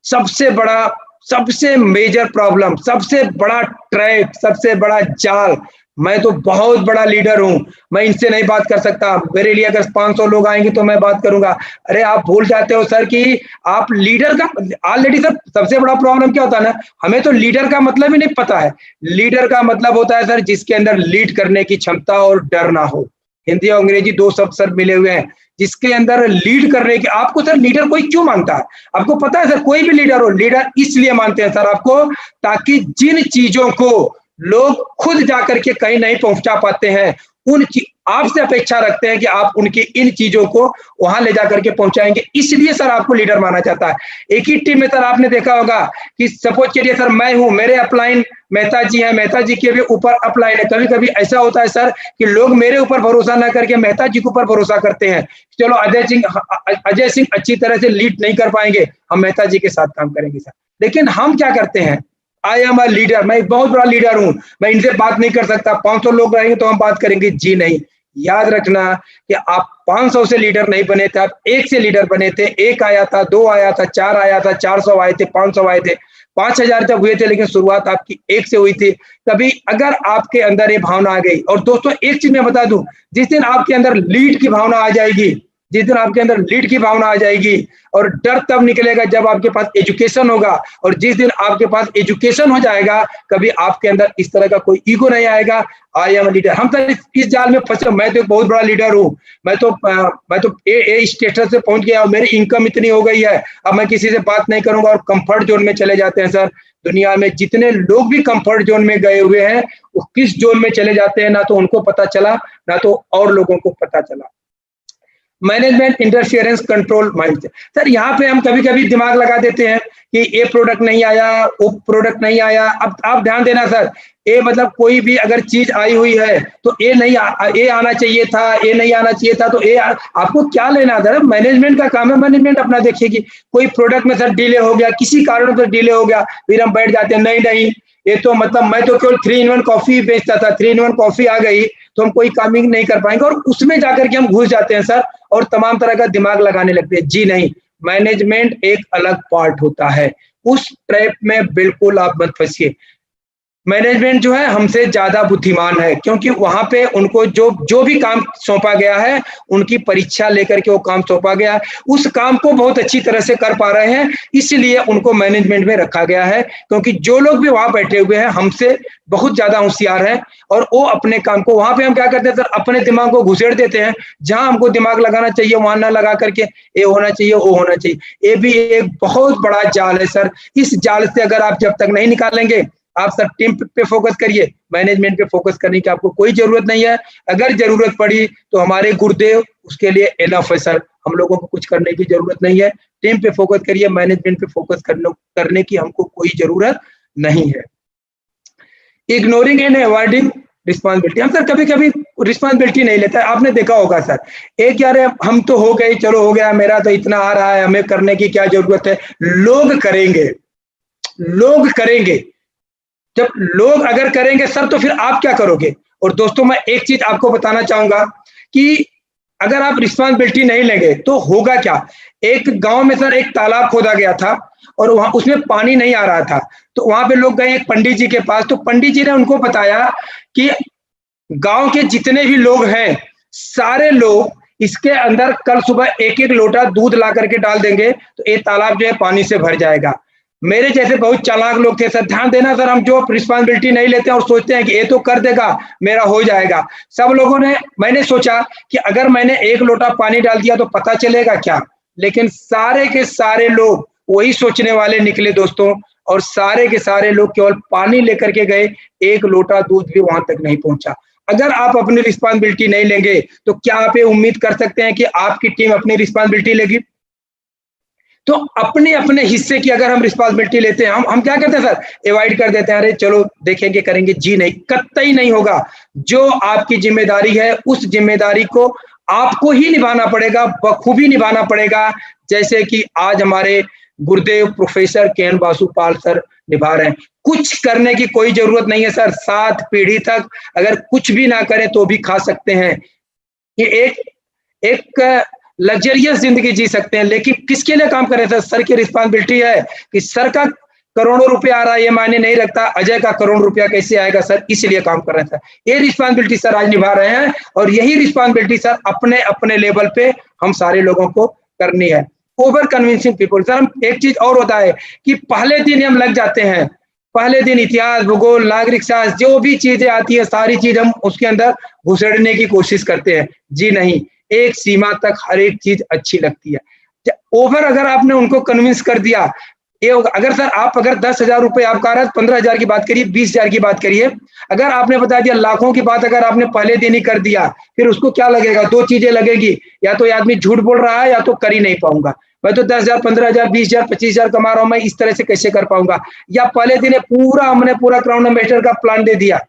सबसे मेजर प्रॉब्लम, सबसे बड़ा ट्रैप, सबसे बड़ा जाल, मैं तो बहुत बड़ा लीडर हूं, मैं इनसे नहीं बात कर सकता, मेरे लिए अगर 500 लोग आएंगे तो मैं बात करूंगा। अरे आप भूल जाते हो सर कि आप लीडर का ऑलरेडी सर, सबसे बड़ा प्रॉब्लम क्या होता है ना, हमें तो लीडर का मतलब ही नहीं पता है। लीडर का मतलब होता है सर जिसके अंदर लीड करने की क्षमता और डर ना हो। हिंदी और अंग्रेजी दो शब्द सर मिले हुए हैं, जिसके अंदर लीड करने की। आपको सर लीडर कोई क्यों मानता है, आपको पता है सर, कोई भी लीडर हो, लीडर इसलिए मानते हैं सर आपको, ताकि जिन चीजों को लोग खुद जाकर के कहीं नहीं पहुंचा पाते हैं, आपसे अपेक्षा रखते हैं कि आप उनकी इन चीजों को वहां ले जाकर के पहुंचाएंगे, इसलिए सर आपको लीडर माना जाता है। एक ही टीम में सर आपने देखा होगा कि सपोज करिए सर मैं हूं, मेरे अपलाइन मेहता जी हैं, मेहता जी के भी ऊपर अपलाइन है। कभी कभी ऐसा होता है सर कि लोग मेरे ऊपर भरोसा ना करके मेहता जी के ऊपर भरोसा करते हैं, चलो अजय सिंह अच्छी तरह से लीड नहीं कर पाएंगे, हम मेहता जी के साथ काम करेंगे सर। लेकिन हम क्या करते हैं, आई एम अ लीडर, मैं एक बहुत बड़ा लीडर हूं, मैं इनसे बात नहीं कर सकता, 500 लोग रहेंगे तो हम बात करेंगे। जी नहीं, याद रखना कि आप 500 से लीडर नहीं बने थे, आप एक से लीडर बने थे। एक आया था, दो आया था, चार आया था, 400 आए थे, 500 आए थे, 5000 तक हुए थे, लेकिन शुरुआत आपकी एक से हुई थी। कभी अगर आपके अंदर ये भावना आ गई, और दोस्तों एक चीज मैं बता दूं, जिस दिन आपके अंदर लीड की भावना आ जाएगी, जिस दिन आपके अंदर लीड की भावना आ जाएगी, और डर तब निकलेगा जब आपके पास एजुकेशन होगा, और जिस दिन आपके पास एजुकेशन हो जाएगा, कभी आपके अंदर इस तरह का कोई ईगो नहीं आएगा। आई एम लीडर, हम तो इस जाल में फंसे, मैं तो एक बहुत बड़ा लीडर हूँ, मैं तो ए स्टेटस से पहुंच गया और मेरी इनकम इतनी हो गई है, अब मैं किसी से बात नहीं करूंगा, और कंफर्ट जोन में चले जाते हैं सर। दुनिया में जितने लोग भी कंफर्ट जोन में गए हुए हैं, वो किस जोन में चले जाते हैं, ना तो उनको पता चला, ना तो और लोगों को पता चला। Management interference control mind sir, यहाँ पे हम कभी कभी दिमाग लगा देते हैं कि ये प्रोडक्ट नहीं आया, वो प्रोडक्ट नहीं आया। अब आप ध्यान देना सर, ये मतलब कोई भी अगर चीज आई हुई है तो ये ये आना चाहिए था, ये नहीं आना चाहिए था, तो आपको क्या लेना था? मैनेजमेंट का काम है, मैनेजमेंट अपना देखिए कि कोई प्रोडक्ट में सर डिले हो गया, किसी कारण से डिले हो गया, फिर हम बैठ जाते हैं नहीं नहीं ये तो मतलब मैं तो केवल 3-in-1 कॉफी बेचता था, 3-in-1 कॉफी आ गई तो हम कोई काम ही नहीं कर पाएंगे, और उसमें जाकर के हम घुस जाते हैं सर और तमाम तरह का दिमाग लगाने लगते हैं। जी नहीं, मैनेजमेंट एक अलग पार्ट होता है, उस ट्रैप में बिल्कुल आप मत फंसिए। मैनेजमेंट जो है हमसे ज्यादा बुद्धिमान है, क्योंकि वहां पे उनको जो भी काम सौंपा गया है, उनकी परीक्षा लेकर के वो काम सौंपा गया है, उस काम को बहुत अच्छी तरह से कर पा रहे हैं, इसलिए उनको मैनेजमेंट में रखा गया है। क्योंकि जो लोग भी वहां बैठे हुए हैं हमसे बहुत ज्यादा होशियार हैं, और वो अपने काम को वहां पे हम क्या करते हैं सर, अपने दिमाग को घुसेड़ देते हैं, जहां हमको दिमाग लगाना चाहिए वहां ना लगा करके ये होना चाहिए वो होना चाहिए। ये भी एक बहुत बड़ा जाल है सर। इस जाल से अगर आप जब तक नहीं निकालेंगे, आप सर टीम पे फोकस करिए, मैनेजमेंट पे फोकस करने की आपको कोई जरूरत नहीं है। अगर जरूरत पड़ी तो हमारे गुरुदेव उसके लिए इनफ है सर, हम लोगों को कुछ करने की जरूरत नहीं है। टीम पे फोकस करिए, मैनेजमेंट पे फोकस करने की हमको कोई जरूरत नहीं है। इग्नोरिंग एंड अवॉइडिंग रिस्पॉन्सिबिलिटी, हम सर कभी कभी रिस्पॉन्सिबिलिटी नहीं लेता है। आपने देखा होगा सर, एक यार हम तो हो गए, चलो हो गया, मेरा तो इतना आ रहा है, हमें करने की क्या जरूरत है, लोग करेंगे, लोग करेंगे। जब लोग अगर करेंगे सर तो फिर आप क्या करोगे? और दोस्तों मैं एक चीज आपको बताना चाहूंगा कि अगर आप रिस्पॉन्सिबिलिटी नहीं लेंगे तो होगा क्या। एक गांव में सर एक तालाब खोदा गया था और वहां उसमें पानी नहीं आ रहा था, तो वहां पे लोग गए एक पंडित जी के पास, तो पंडित जी ने उनको बताया कि गांव के जितने भी लोग हैं सारे लोग इसके अंदर कल सुबह एक एक लोटा दूध ला करके डाल देंगे तो ये तालाब जो है पानी से भर जाएगा। मेरे जैसे बहुत चालाक लोग थे सर, ध्यान देना सर, हम जो रिस्पॉन्सिबिलिटी नहीं लेते हैं और सोचते हैं कि ये तो कर देगा, मेरा हो जाएगा। सब लोगों ने, मैंने सोचा कि अगर मैंने एक लोटा पानी डाल दिया तो पता चलेगा क्या, लेकिन सारे के सारे लोग वही सोचने वाले निकले दोस्तों, और सारे के सारे लोग केवल पानी लेकर के गए, एक लोटा दूध भी वहां तक नहीं पहुंचा। अगर आप अपनी रिस्पॉन्सिबिलिटी नहीं लेंगे तो क्या आप ये उम्मीद कर सकते हैं कि आपकी टीम अपनी रिस्पॉन्सिबिलिटी लेगी? तो अपने अपने हिस्से की अगर हम रिस्पॉन्सिबिलिटी लेते हैं, हम क्या करते हैं सर, अवॉइड कर देते हैं, अरे चलो देखेंगे करेंगे। जी नहीं, कतई नहीं होगा। जो आपकी जिम्मेदारी है उस जिम्मेदारी को आपको ही निभाना पड़ेगा, बखूबी निभाना पड़ेगा, जैसे कि आज हमारे गुरुदेव प्रोफेसर के.एन. वासुपाल सर निभा रहे हैं। कुछ करने की कोई जरूरत नहीं है सर, 7 पीढ़ी तक अगर कुछ भी ना करें तो भी खा सकते हैं, ये एक लग्जरियस जिंदगी जी सकते हैं। लेकिन किसके लिए काम कर रहे थे? सर की रिस्पॉन्सिबिलिटी है कि सर का करोड़ों रुपया आ रहा है ये मायने नहीं रखता, अजय का करोड़ रुपया कैसे आएगा सर, इसलिए काम कर रहे थे। ये रिस्पॉन्सिबिलिटी सर आज निभा रहे हैं, और यही रिस्पॉन्सिबिलिटी सर अपने अपने लेवल पे हम सारे लोगों को करनी है। ओवर कन्विंसिंग पीपल, सर हम एक चीज और होता है कि पहले दिन हम लग जाते हैं, पहले दिन इतिहास, भूगोल, नागरिक शास्त्र, जो भी चीजें आती है सारी चीज हम उसके अंदर घुसेड़ने की कोशिश करते हैं। जी नहीं, एक सीमा तक हर एक चीज अच्छी लगती है। ओवर अगर आपने उनको कन्विंस कर दिया, ये अगर सर आप अगर 10,000 रुपए आपका आ रहा है, 15,000 की बात करिए, 20,000 की बात करिए, अगर आपने बता दिया लाखों की बात, अगर आपने पहले दिन ही कर दिया, फिर उसको क्या लगेगा? 2 चीजें लगेगी, या तो ये आदमी झूठ बोल रहा है या तो कर ही नहीं पाऊंगा, मैं तो 10,000, 15,000, 20,000, 25,000 कमा रहा हूं, मैं इस तरह से कैसे कर पाऊंगा। या पहले दिन हमने पूरा क्राउन एम्बेसडर का प्लान दे दिया।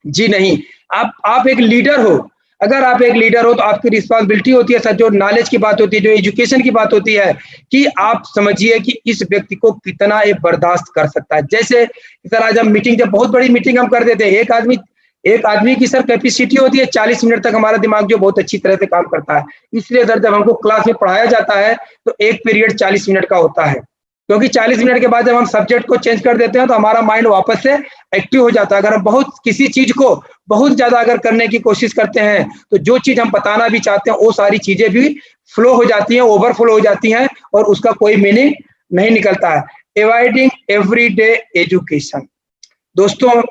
जी नहीं, आप एक लीडर हो, अगर आप एक लीडर हो तो आपकी रिस्पॉन्सिबिलिटी होती है सर, जो नॉलेज की बात होती है, जो एजुकेशन की बात होती है, कि आप समझिए कि इस व्यक्ति को कितना ये बर्दाश्त कर सकता है। जैसे सर आज हम मीटिंग, जब बहुत बड़ी मीटिंग हम कर देते हैं, एक आदमी की सर कैपेसिटी होती है 40 मिनट तक हमारा दिमाग जो बहुत अच्छी तरह से काम करता है। इसलिए सर जब हमको क्लास में पढ़ाया जाता है तो एक पीरियड 40 मिनट का होता है, क्योंकि 40 मिनट के बाद जब हम सब्जेक्ट को चेंज कर देते हैं तो हमारा माइंड वापस से एक्टिव हो जाता है। अगर हम बहुत किसी चीज को बहुत ज्यादा अगर करने की कोशिश करते हैं तो जो चीज हम बताना भी चाहते हैं वो सारी चीजें भी फ्लो हो जाती हैं, ओवरफ्लो हो जाती हैं, और उसका कोई मीनिंग नहीं निकलता है। अवॉइडिंग एवरीडे एजुकेशन, दोस्तों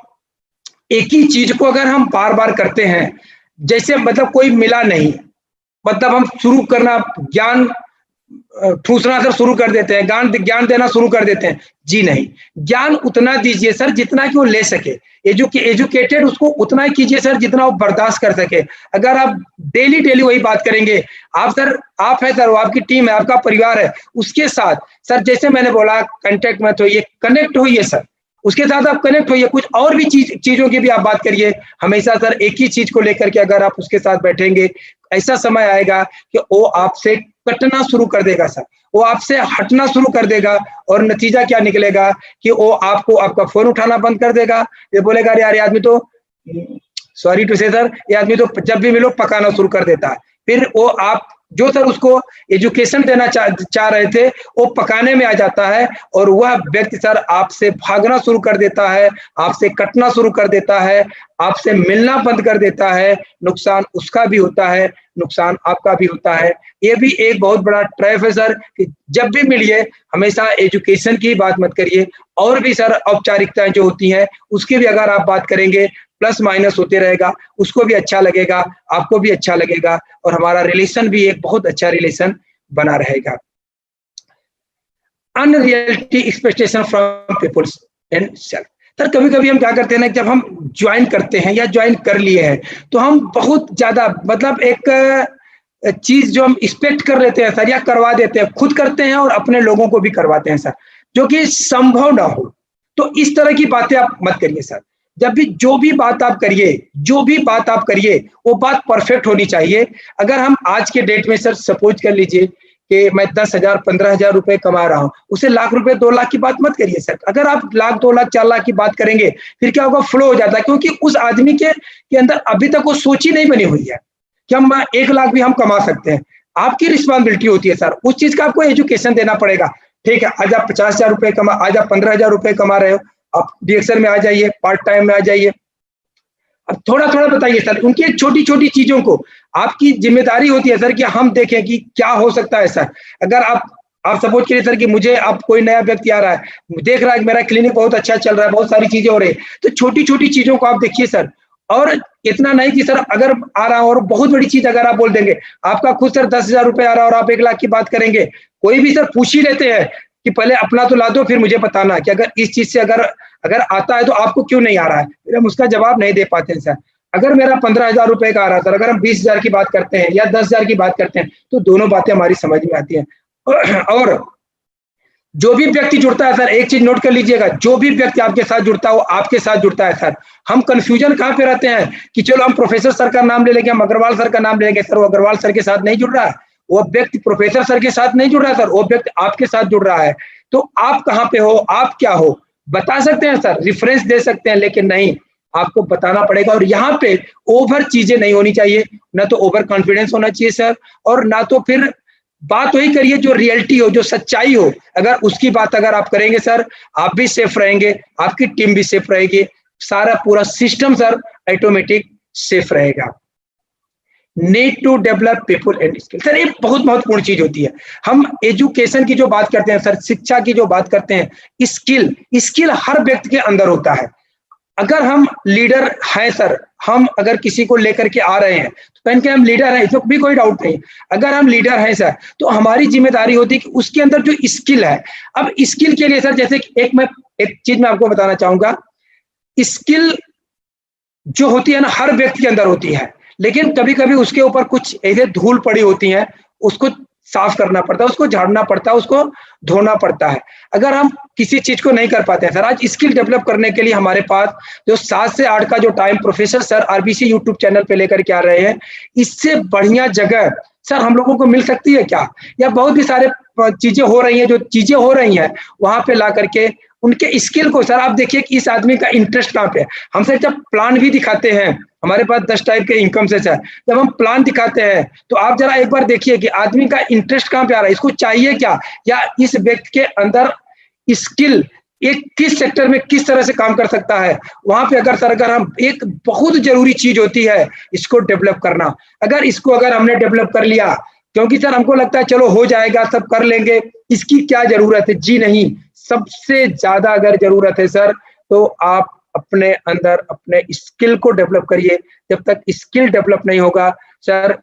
एक ही चीज को अगर हम बार बार करते हैं, जैसे मतलब कोई मिला नहीं, मतलब हम शुरू करना ज्ञान ठूसना सर शुरू कर देते हैं, ज्ञान देना शुरू कर देते हैं। जी नहीं, ज्ञान उतना दीजिए सर जितना कि वो ले सके, एजुकेटेड उसको उतना ही कीजिए सर जितना वो बर्दाश्त कर सके। अगर आप डेली वही बात करेंगे, आप है सर, वो आपकी टीम है, आपका परिवार है, उसके साथ सर जैसे मैंने बोला कंटेक्ट मत होइए, कनेक्ट होइए सर, उसके साथ आप कनेक्ट होइए, कुछ और भी चीजों की भी आप बात करिए। हमेशा सर एक ही चीज को लेकर के अगर आप उसके साथ बैठेंगे, ऐसा समय आएगा कि वो आपसे कटना शुरू कर देगा सर, वो आपसे हटना शुरू कर देगा, और नतीजा क्या निकलेगा कि वो आपको आपका फोन उठाना बंद कर देगा। ये बोलेगा अरे यार ये आदमी तो, सॉरी टू से सर, ये आदमी तो जब भी मिलो पकाना शुरू कर देता है। फिर वो आप जो सर उसको एजुकेशन देना चाह रहे थे वो पकाने में आ जाता है, और वह व्यक्ति सर आपसे भागना शुरू कर देता है, आपसे कटना शुरू कर देता है, आपसे मिलना बंद कर देता है। नुकसान उसका भी होता है, नुकसान आपका भी होता है। ये भी एक बहुत बड़ा ट्रैप है सर कि जब भी मिलिए हमेशा एजुकेशन की बात मत करिए, और भी सर औपचारिकताएं जो होती हैं उसकी भी अगर आप बात करेंगे, प्लस माइनस होते रहेगा, उसको भी अच्छा लगेगा, आपको भी अच्छा लगेगा, और हमारा रिलेशन भी एक बहुत अच्छा रिलेशन बना रहेगा। Unreality expectation from peoples and self. Sir कभी कभी हम क्या करते हैं ना, जब हम ज्वाइन करते हैं या ज्वाइन कर लिए हैं तो हम बहुत ज्यादा मतलब एक चीज जो हम एक्सपेक्ट कर लेते हैं सर, या करवा देते हैं, खुद करते हैं और अपने लोगों को भी करवाते हैं सर, जो कि संभव ना हो। तो इस तरह की बातें आप मत करिए सर। जब भी जो भी बात आप करिए, जो भी बात आप करिए, वो बात परफेक्ट होनी चाहिए। अगर हम आज के डेट में सर सपोज कर लीजिए कि मैं 10,000 15,000 रुपए कमा रहा हूं, उसे लाख रुपए 2 लाख की बात मत करिए सर। अगर आप लाख 2 लाख 4 लाख की बात करेंगे फिर क्या होगा, फ्लो हो जाता है, क्योंकि उस आदमी के अंदर अभी तक वो सोच ही नहीं बनी हुई है कि हम 1 लाख भी हम कमा सकते हैं। आपकी रिस्पॉन्सिबिलिटी होती है सर, उस चीज का आपको एजुकेशन देना पड़ेगा। ठीक है, आज आप 50,000 रुपए कमा, आज आप 15,000 रुपए कमा रहे हो, आप डीएक्सएल में आ जाइए, पार्ट टाइम में आ जाइए। अब थोड़ा थोड़ा बताइए सर, उनकी छोटी छोटी चीजों को आपकी जिम्मेदारी होती है सर कि हम देखें कि क्या हो सकता है सर। अगर आप सपोज करिए सर कि मुझे आप कोई नया व्यक्ति आ रहा है, देख रहा है कि मेरा क्लिनिक बहुत अच्छा चल रहा है, बहुत सारी चीजें हो रही है, तो छोटी छोटी चीजों को आप देखिए सर। और इतना नहीं कि सर अगर आ रहा और बहुत बड़ी चीज अगर आप बोल देंगे, आपका खुद सर 10,000 रुपए आ रहा है और आप 1 लाख की बात करेंगे, कोई भी सर पूछ ही लेते हैं कि पहले अपना तो ला दो फिर मुझे बताना कि अगर इस चीज से अगर आता है तो आपको क्यों नहीं आ रहा है। फिर हम उसका जवाब नहीं दे पाते हैं सर। अगर मेरा 15,000 रुपए का आ रहा था, अगर हम 20,000 की बात करते हैं या 10,000 की बात करते हैं, तो दोनों बातें हमारी समझ में आती हैं। और जो भी व्यक्ति जुड़ता है सर, एक चीज नोट कर लीजिएगा, जो भी व्यक्ति आपके साथ जुड़ता है वो आपके साथ जुड़ता है सर। हम कंफ्यूजन कहाँ पे रहते हैं कि चलो हम प्रोफेसर सर का नाम ले लेंगे, हम अग्रवाल सर का नाम ले लेंगे। सर वो अग्रवाल सर के साथ नहीं जुड़ रहा है, वो व्यक्ति प्रोफेसर सर के साथ नहीं जुड़ रहा है सर, वो व्यक्ति आपके साथ जुड़ रहा है। तो आप कहाँ पे हो, आप क्या हो, बता सकते हैं सर, रेफरेंस दे सकते हैं, लेकिन नहीं, आपको बताना पड़ेगा। और यहाँ पे ओवर चीजें नहीं होनी चाहिए, ना तो ओवर कॉन्फिडेंस होना चाहिए सर, और ना तो फिर बात वही करिए जो रियलिटी हो, जो सच्चाई हो। अगर उसकी बात अगर आप करेंगे सर, आप भी सेफ रहेंगे, आपकी टीम भी सेफ रहेगी, सारा पूरा सिस्टम सर ऑटोमेटिक सेफ रहेगा। Need to develop people and skill. Sir एक बहुत महत्वपूर्ण चीज होती है। हम एजुकेशन की जो बात करते हैं सर, शिक्षा की जो बात करते हैं, स्किल हर व्यक्ति के अंदर होता है। अगर हम लीडर हैं सर, हम अगर किसी को लेकर के आ रहे हैं तो कहीं के हम लीडर हैं, इसमें भी कोई डाउट नहीं। अगर हम लीडर हैं सर तो हमारी जिम्मेदारी होती है कि उसके अंदर जो स्किल है, अब स्किल के लिए सर जैसे एक चीज मैं आपको बताना चाहूंगा, स्किल जो होती है ना हर व्यक्ति के अंदर होती है, लेकिन कभी कभी उसके ऊपर कुछ ऐसे धूल पड़ी होती है, उसको साफ करना पड़ता है, उसको झाड़ना पड़ता है, उसको धोना पड़ता है। अगर हम किसी चीज को नहीं कर पाते हैं सर, आज स्किल डेवलप करने के लिए हमारे पास जो 7 से 8 का जो time professor sir RBC YouTube channel पे लेकर के आ रहे हैं, इससे बढ़िया जगह सर हम लोगों को मिल सकती है क्या? या बहुत भी सारे चीजें हो रही हैं, जो चीजें हो रही हैं वहां पे ला करके उनके स्किल को सर आप देखिए कि इस आदमी का इंटरेस्ट कहाँ पे है। हमसे जब प्लान भी दिखाते हैं, हमारे पास 10 टाइप के इनकम से सर, जब हम प्लान दिखाते हैं तो आप जरा एक बार देखिए कि आदमी का इंटरेस्ट कहाँ पे आ रहा है, इसको चाहिए क्या, या इस व्यक्ति के अंदर स्किल एक किस सेक्टर में किस तरह से काम कर सकता है। वहां पे अगर हम एक बहुत जरूरी चीज होती है इसको डेवलप करना। अगर हमने डेवलप कर लिया, क्योंकि सर हमको लगता है चलो हो जाएगा, सब कर लेंगे, इसकी क्या जरूरत है, जी नहीं, सबसे ज्यादा अगर जरूरत है सर तो आप अपने अंदर अपने स्किल को डेवलप करिए। जब तक स्किल डेवलप नहीं होगा सर,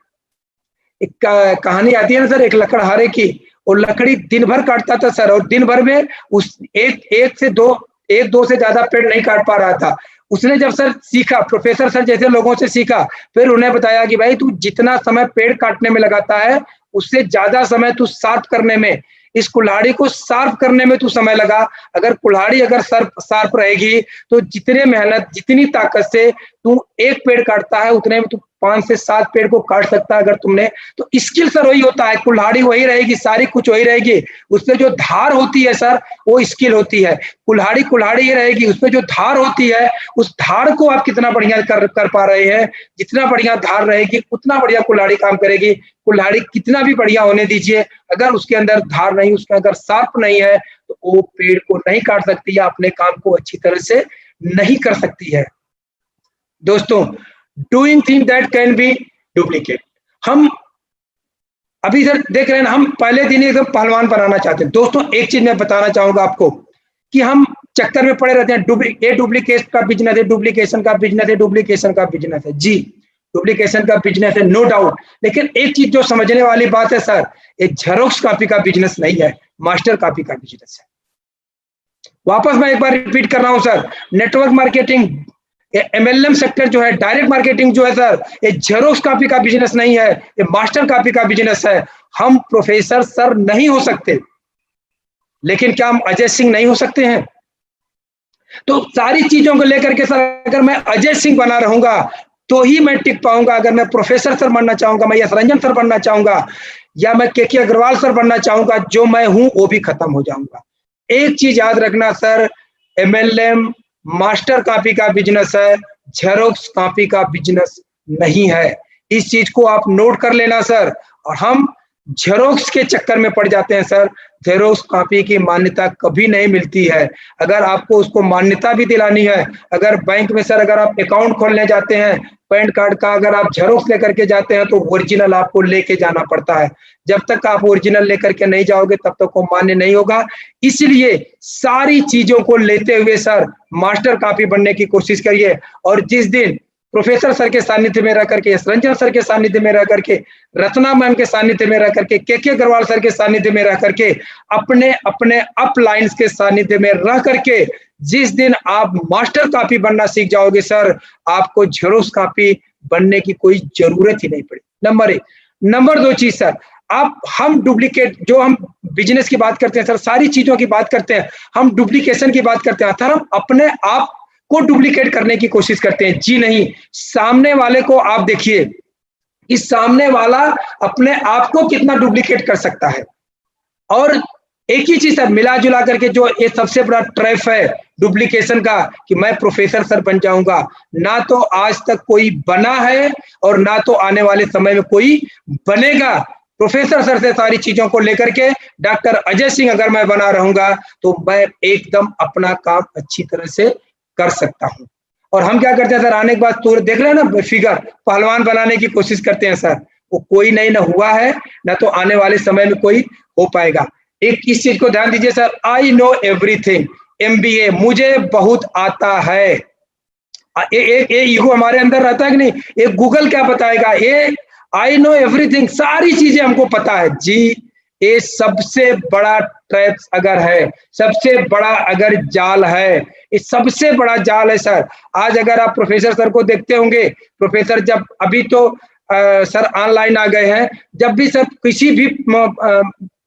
एक कहानी आती है ना सर, एक लकड़हारे की, वो लकड़ी दिन भर काटता था सर, और दिन भर में उस एक दो से ज्यादा पेड़ नहीं काट पा रहा था। उसने जब सर सीखा, प्रोफेसर सर जैसे लोगों से सीखा, फिर उन्हें बताया कि भाई तू जितना समय पेड़ काटने में लगाता है उससे ज्यादा समय तू साफ करने में, इस कुल्हाड़ी को शार्प करने में तू समय लगा। अगर कुल्हाड़ी अगर शार्प रहेगी तो जितने मेहनत जितनी ताकत से तू एक पेड़ काटता है उतने में तू 5 से 7 पेड़ को काट सकता है। अगर तुमने तो स्किल सर वही होता है, कुल्हाड़ी वही रहेगी, सारी कुछ वही रहेगी, उसमें जो धार होती है सर वो स्किल होती है। कुल्हाड़ी कुल्हाड़ी ही रहेगी, उसमें जो धार होती है उस धार को आप कितना बढ़िया कर पा रहे हैं। जितना बढ़िया धार रहेगी उतना बढ़िया कुल्हाड़ी काम करेगी। कुल्हाड़ी कितना भी बढ़िया होने दीजिए, अगर उसके अंदर धार नहीं, उसके अंदर शार्प नहीं है तो वो पेड़ को नहीं काट सकती या अपने काम को अच्छी तरह से नहीं कर सकती है। दोस्तों, doing thing that can be duplicate. हम अभी इधर देख रहे हैं, हम पहले दिन एकदम पहलवान बनाना चाहते हैं। दोस्तों, एक चीज मैं बताना चाहूंगा आपको कि हम चक्कर में पड़े रहते हैं, ये डुप्लीकेट का बिजनेस है, डुप्लीकेशन का बिजनेस है, डुप्लीकेशन का बिजनेस है। जी, डुप्लीकेशन का बिजनेस है, नो डाउट। लेकिन एक चीज जो समझने वाली बात है सर, ये जेरोक्स कॉपी का बिजनेस नहीं है, मास्टर कॉपी का बिजनेस है। वापस मैं एक बार रिपीट कर रहा हूं sir, network marketing, MLM sector जो है, डायरेक्ट मार्केटिंग जो है सर, ये जेरोक्स कॉपी का बिजनेस नहीं है, ये मास्टर कॉपी का बिजनेस है। हम प्रोफेसर सर नहीं हो सकते, लेकिन क्या हम अजय सिंह नहीं हो सकते हैं? तो सारी चीजों को लेकर के सर, अगर मैं अजय सिंह बना रहूंगा तो ही मैं टिक पाऊंगा। अगर मैं प्रोफेसर सर बनना चाहूंगा, मैं यश रंजन सर बनना चाहूंगा, या मैं के अग्रवाल सर बनना चाहूंगा, जो मैं हूं वो भी खत्म हो जाऊंगा। एक चीज याद रखना सर, MLM मास्टर कॉपी का बिजनेस है, जेरोक्स कॉपी का बिजनेस नहीं है। इस चीज को आप नोट कर लेना सर। और हम जेरोक्स के चक्कर में पड़ जाते हैं सर। जेरोक्स कॉपी की मान्यता कभी नहीं मिलती है। अगर आपको उसको मान्यता भी दिलानी है, अगर बैंक में सर अगर आप अकाउंट खोलने जाते हैं, पैन कार्ड का अगर आप जेरोक्स लेकर के जाते हैं तो ओरिजिनल आपको लेके जाना पड़ता है। जब तक आप ओरिजिनल लेकर के नहीं जाओगे तब तक वो मान्य नहीं होगा। इसलिए सारी चीजों को लेते हुए सर मास्टर कॉपी बनने की कोशिश करिए। और जिस दिन प्रोफेसर सर के सानिध्य में रह करके, यश रंजन सर के सानिध्य में रह करके, रत्ना मैम के सानिध्य में रह करके, के अग्रवाल सर के सानिध्य में रह करके, अपने अपने अप लाइन्स के सानिध्य में रह करके जिस दिन आप मास्टर कॉपी बनना सीख जाओगे सर, आपको जेरोक्स कॉपी बनने की कोई जरूरत ही नहीं पड़ी। नंबर 1। नंबर 2 चीज सर, हम डुप्लीकेट, जो हम बिजनेस की बात करते हैं सर, सारी चीजों की बात करते हैं, हम डुप्लीकेशन की बात करते हैं सर, हम अपने आप को डुप्लीकेट करने की कोशिश करते हैं। जी नहीं, सामने वाले को आप देखिए कि सामने वाला अपने आप को कितना डुप्लीकेट कर सकता है। और एक ही चीज है, मिला जुला करके जो ये सबसे बड़ा ट्रैप है डुप्लीकेशन का, कि मैं प्रोफेसर सर बन जाऊंगा, ना तो आज तक कोई बना है और ना तो आने वाले समय में कोई बनेगा। प्रोफेसर सर से सारी चीजों को लेकर के डॉक्टर अजय सिंह अगर मैं बना रहूंगा तो मैं एकदम अपना काम अच्छी तरह से कर सकता हूं। और हम क्या करते हैं सर, आने के बाद तो देख रहे हैं ना, फिगर पहलवान बनाने की कोशिश करते हैं सर, वो कोई नहीं ना हुआ है ना तो आने वाले समय में कोई हो पाएगा। एक इस चीज को ध्यान दीजिए sir, I know everything, MBA, मुझे बहुत आता है। ये ईगो हमारे अंदर रहता है कि नहीं, ये गूगल क्या बताएगा, ये आई नो एवरीथिंग, सारी चीजें हमको पता है। जी, ये सबसे बड़ा ट्रैप अगर है, सबसे बड़ा अगर जाल है, ये सबसे बड़ा जाल है सर। आज अगर आप प्रोफेसर सर को देखते होंगे, प्रोफेसर जब अभी तो सर ऑनलाइन आ गए हैं, जब भी सर किसी भी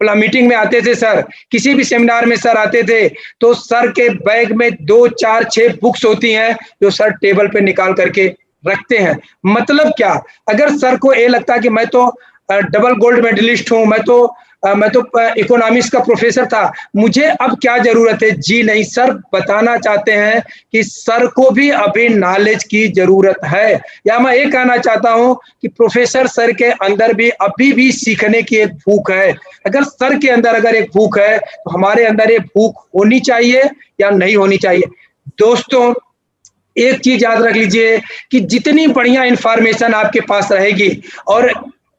मीटिंग में आते थे सर, किसी भी सेमिनार में सर आते थे, तो सर के बैग में 2, 4, 6 बुक्स होती हैं जो सर टेबल पे निकाल करके रखते हैं। मतलब क्या, अगर सर को ये लगता कि मैं तो डबल गोल्ड मेडलिस्ट हूं, मैं तो इकोनॉमिक्स का प्रोफेसर था, मुझे अब क्या जरूरत है। जी नहीं, सर बताना चाहते हैं कि सर को भी अभी नॉलेज की जरूरत है। या मैं ये कहना चाहता हूं कि प्रोफेसर सर के अंदर भी अभी भी सीखने की एक भूख है। अगर सर के अंदर अगर एक भूख है तो हमारे अंदर ये भूख होनी चाहिए या नहीं होनी चाहिए। दोस्तों, एक चीज याद रख लीजिए कि जितनी बढ़िया इंफॉर्मेशन आपके पास रहेगी, और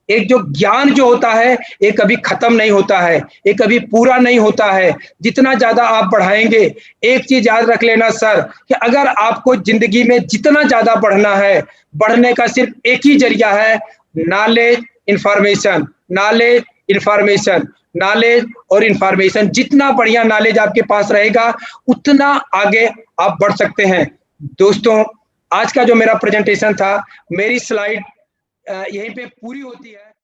एक जो ज्ञान जो होता है ये कभी खत्म नहीं होता है, ये कभी पूरा नहीं होता है, जितना ज्यादा आप बढ़ाएंगे। एक चीज याद रख लेना सर कि अगर आपको जिंदगी में जितना ज्यादा बढ़ना है, बढ़ने का सिर्फ एक ही जरिया है, knowledge, information, knowledge, information, knowledge और इंफॉर्मेशन। जितना बढ़िया नॉलेज आपके पास रहेगा उतना आगे आप बढ़ सकते हैं। दोस्तों, आज का जो मेरा प्रेजेंटेशन था, मेरी स्लाइड यहीं पे पूरी होती है।